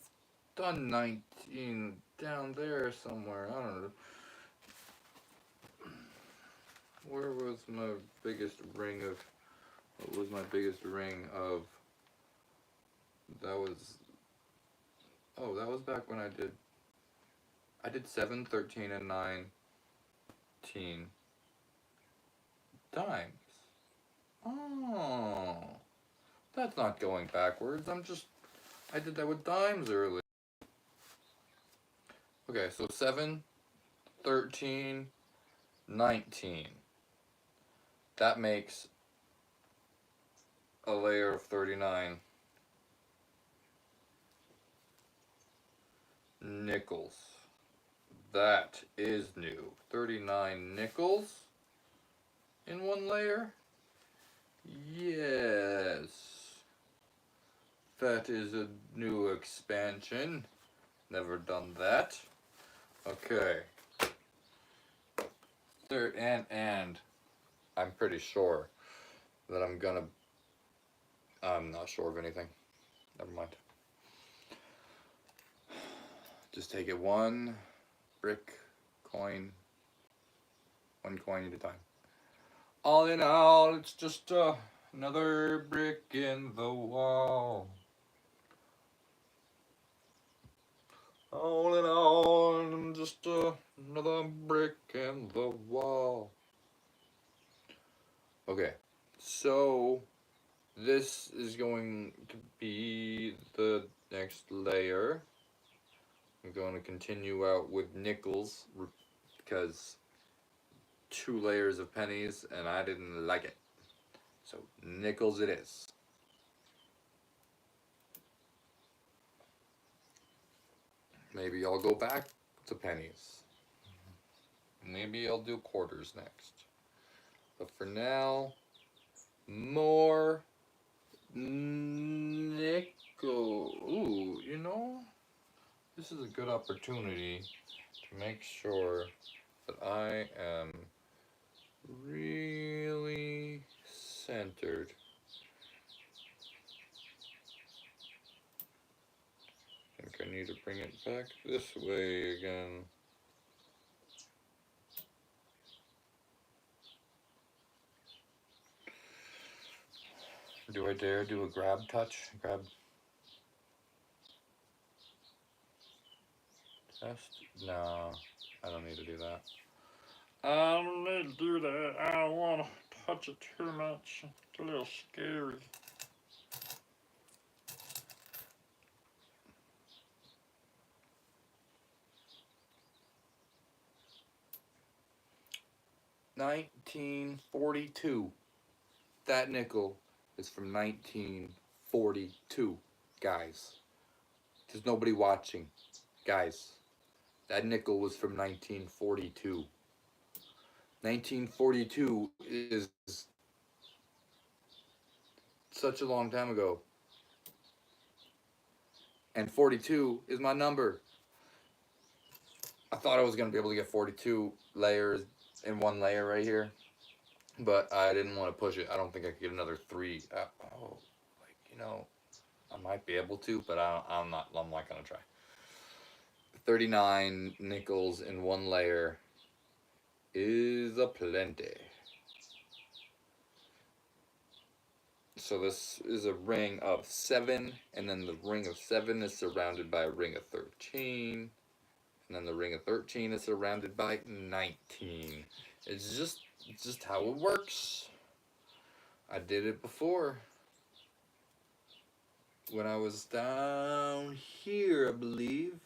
done 19 down there somewhere. I don't know. Where was my biggest ring of... What was my biggest ring of... That was... Oh, that was back when I did 7, 13, and 19 dimes. Oh. That's not going backwards. I did that with dimes earlier. Okay, so 7, 13, 19. That makes a layer of 39 nickels. That is new. 39 nickels in one layer? Yes. That is a new expansion. Never done that. Okay. Third, and I'm pretty sure that I'm not sure of anything. Never mind. Just take it one coin at a time. All in all, it's just another brick in the wall. All in all, I'm just another brick in the wall. Okay, so this is going to be the next layer. I'm going to continue out with nickels because 2 layers of pennies and I didn't like it. So nickels it is. Maybe I'll go back to pennies. Maybe I'll do quarters next. But for now, more nickel. Ooh, you know, this is a good opportunity to make sure that I am really centered. I think I need to bring it back this way again. Do I dare do a grab touch? Grab test? No, I don't need to do that. I don't need to do that. I don't want to touch it too much. It's a little scary. $19.42. That nickel is from 1942, guys. There's nobody watching. Guys, that nickel was from 1942. 1942 is such a long time ago. And 42 is my number. I thought I was going to be able to get 42 layers in one layer right here. But I didn't want to push it. I don't think I could get another 3. I might be able to, but I'm not going to try. 39 nickels in one layer is a plenty. So this is a ring of 7, and then the ring of 7 is surrounded by a ring of 13, and then the ring of 13 is surrounded by 19. It's just how it works. I did it before. When I was down here, I believe.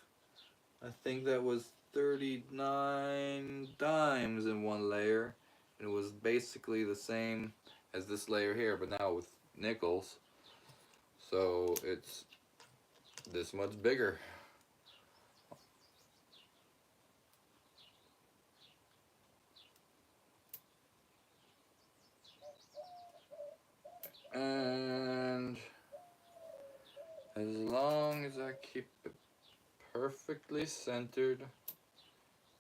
I think that was 39 dimes in one layer. And it was basically the same as this layer here, but now with nickels. So it's this much bigger. And as long as I keep it perfectly centered,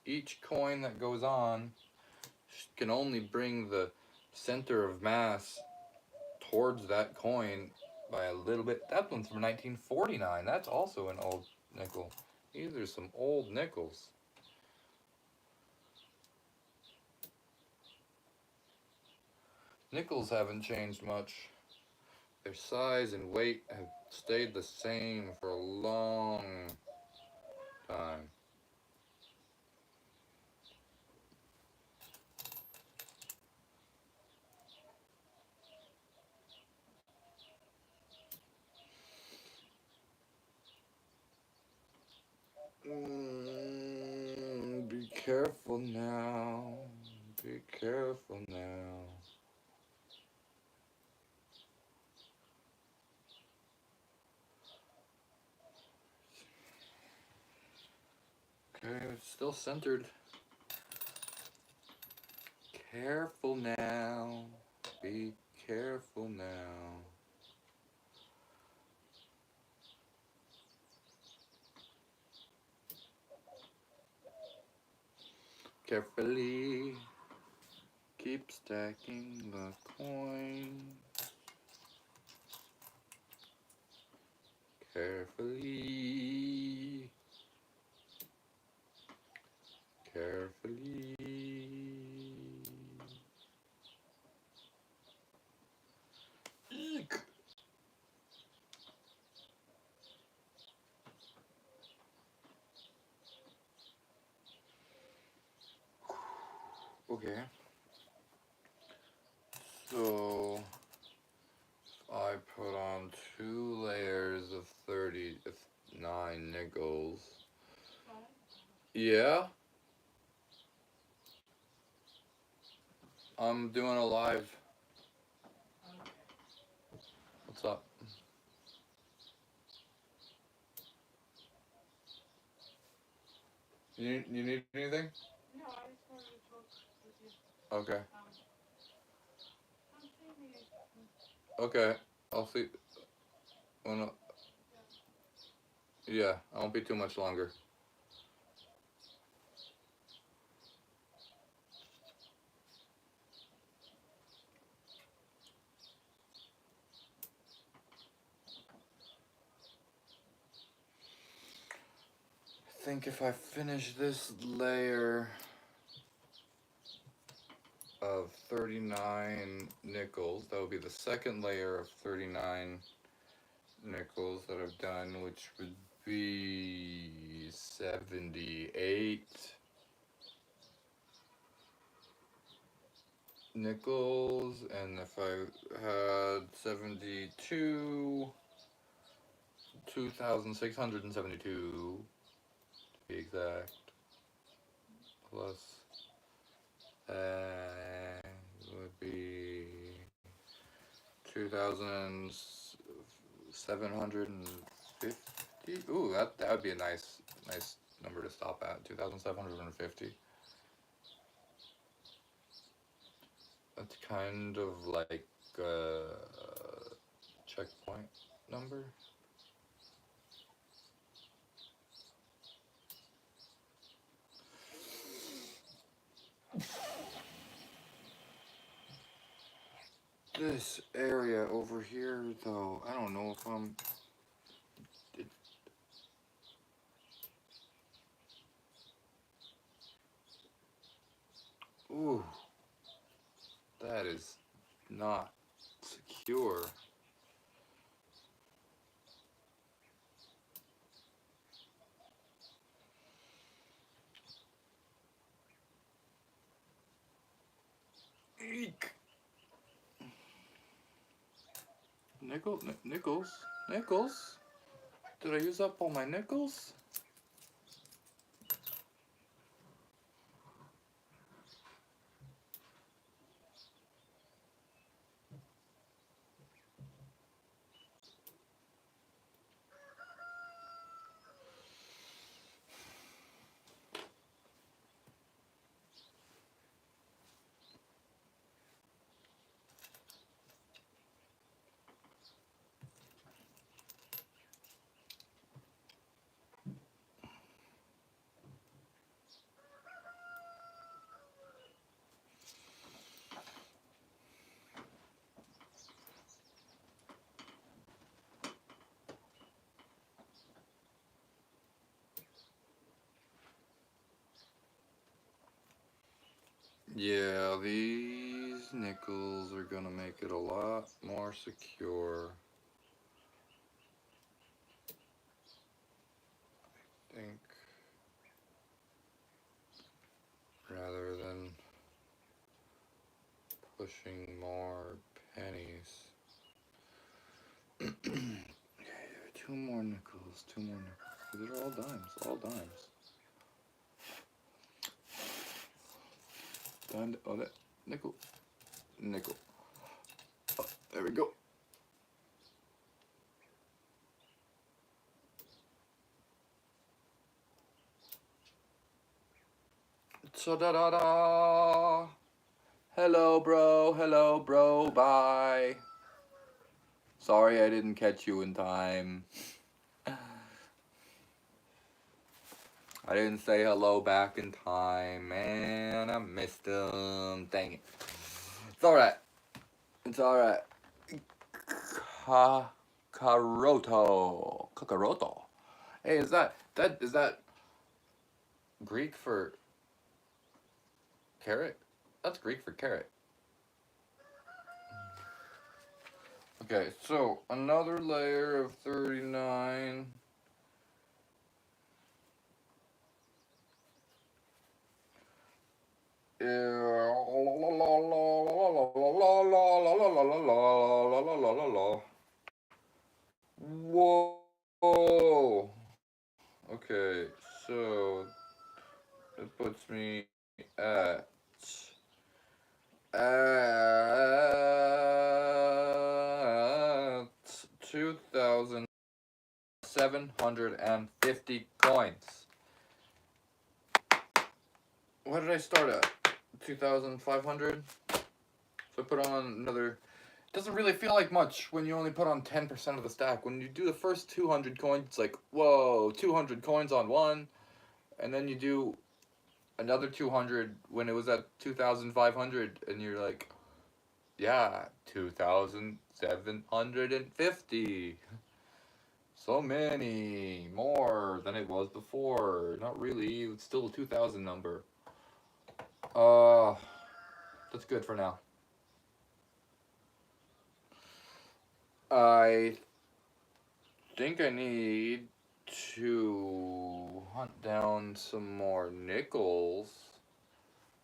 each coin that goes on can only bring the center of mass towards that coin by a little bit. That one's from 1949. That's also an old nickel. These are some old nickels. Nickels haven't changed much. Their size and weight have stayed the same for a long time. Be careful now. Be careful now. Okay, it's still centered. Careful now. Be careful now. Carefully. Keep stacking the coin. Carefully. Carefully. Eek. Okay. So I put on 2 layers of 39 nickels. Yeah, I'm doing a live. What's up? You need anything? No, I just wanted to talk with you. Okay. I'm thinking it. Okay. I'll see. Oh, no. Yeah, I won't be too much longer. I think if I finish this layer of 39 nickels, that would be the second layer of 39 nickels that I've done, which would be 78 nickels, and if I had 72, 2,672 to be exact, plus that would be 2,750. Ooh, that would be a nice number to stop at. 2,750. That's kind of like a checkpoint number. This area over here, though, I don't know if I'm... Ooh, that is not secure. Eek. Nickels? Did I use up all my nickels? Yeah, these nickels are gonna make it a lot more secure. I think, rather than pushing more pennies. Okay, two more nickels. These are all dimes. Oh, that nickel. Oh, there we go. So da da da. Hello, bro. Bye. Sorry I didn't catch you in time. I didn't say hello back in time, man. I missed them. Dang it. It's alright. Kakaroto. Hey, is that Greek for carrot? That's Greek for carrot. Okay, so another layer of 39. Whoa. Okay, so it puts me at 2,750 coins. What did I start at? 2,500? So I put on another. It doesn't really feel like much when you only put on 10% of the stack. When you do the first 200 coins, it's like, whoa, 200 coins on one. And then you do another 200 when it was at 2,500, and you're like, yeah, 2,750. So many more than it was before. Not really, it's still a 2,000 number. That's good for now. I think I need to hunt down some more nickels,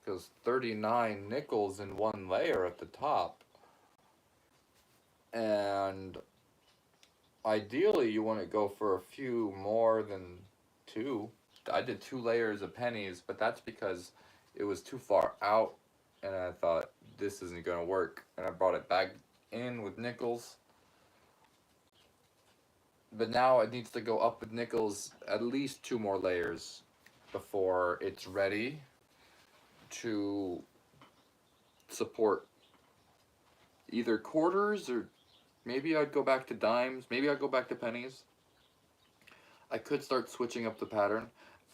because 39 nickels in one layer at the top. And ideally you want to go for a few more than two. I did 2 layers of pennies, but that's because it was too far out and I thought this isn't going to work, and I brought it back in with nickels. But now it needs to go up with nickels at least 2 more layers before it's ready to support either quarters, or maybe I'd go back to dimes, maybe I'd go back to pennies. I could start switching up the pattern.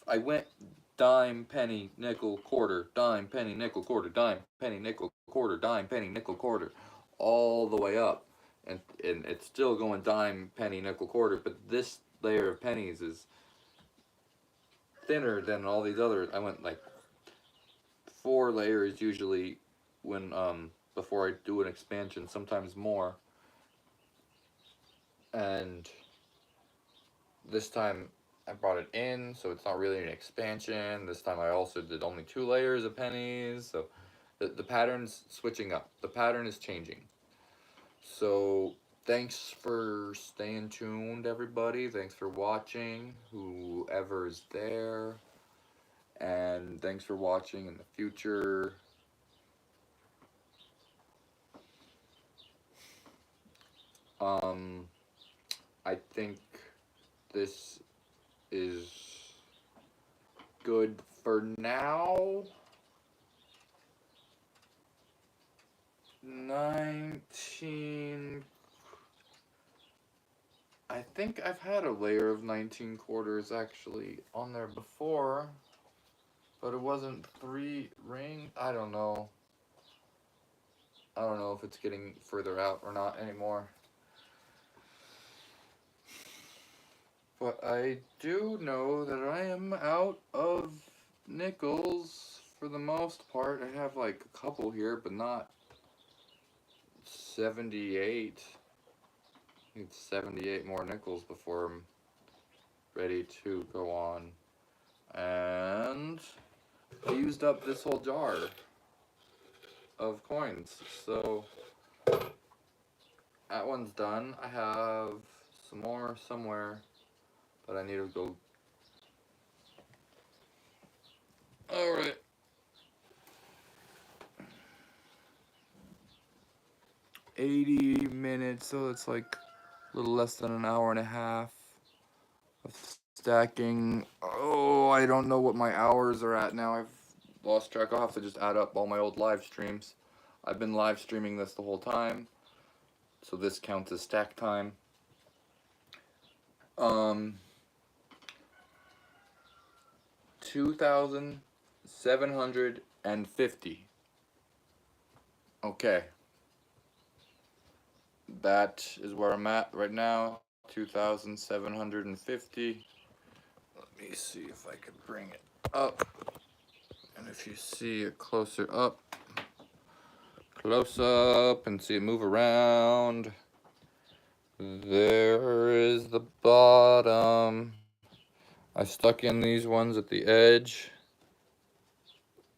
I went dime, penny, nickel, quarter, dime, penny, nickel, quarter, dime, penny, nickel, quarter, dime, penny, nickel, quarter, all the way up. And it's still going dime, penny, nickel, quarter, but this layer of pennies is thinner than all these others. I went like 4 layers usually when before I do an expansion, sometimes more. And this time I brought it in, so it's not really an expansion. This time I also did only 2 layers of pennies, so The pattern's switching up. The pattern is changing. So thanks for staying tuned, everybody. Thanks for watching, whoever's there. And thanks for watching in the future. I think this is good for now. 19. I think I've had a layer of 19 quarters actually on there before, but it wasn't 3 ring. I don't know. I don't know if it's getting further out or not anymore. But I do know that I am out of nickels for the most part. I have like a couple here, but not 78. I need 78 more nickels before I'm ready to go on. And I used up this whole jar of coins, so that one's done. I have some more somewhere, but I need to go. Alright. $80, so it's like a little less than an hour and a half of stacking. Oh, I don't know what my hours are at now. I've lost track. I'll have to just add up all my old live streams. I've been live streaming this the whole time, so this counts as stack time. 2,750. Okay. That is where I'm at right now. 2,750. Let me see if I can bring it up. And if you see it closer up, close up, and see it move around, there is the bottom. I stuck in these ones at the edge.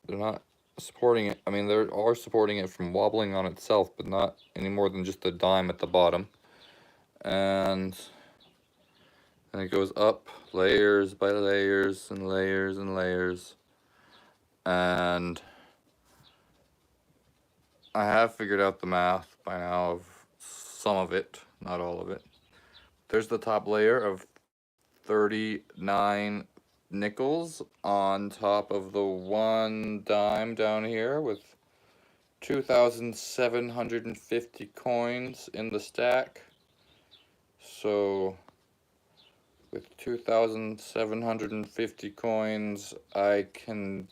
They're not supporting it. I mean, they are supporting it from wobbling on itself, but not any more than just a dime at the bottom. And then it goes up layers by layers and layers and layers. And I have figured out the math by now of some of it, not all of it. There's the top layer of 39 nickels on top of the 1 dime down here with 2,750 coins in the stack. So with 2,750 coins, I can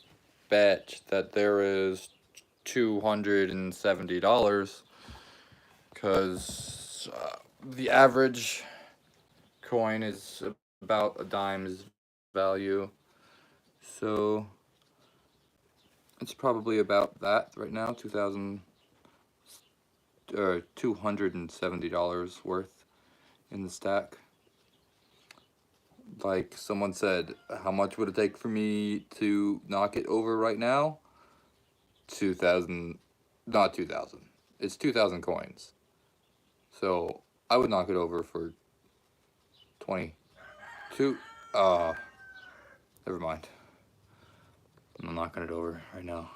bet that there is $270, because the average coin is about a dime's value. So it's probably about that right now, $270 worth in the stack. Like someone said, how much would it take for me to knock it over right now? 2,000, not 2,000. It's 2,000 coins. So I would knock it over for 22. Never mind. I'm not knocking it over right now.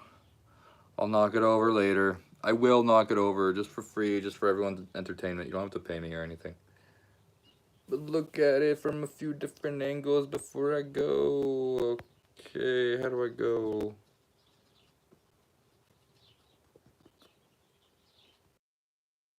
I'll knock it over later. I will knock it over just for free, just for everyone's entertainment. You don't have to pay me or anything. But look at it from a few different angles before I go. Okay, how do I go?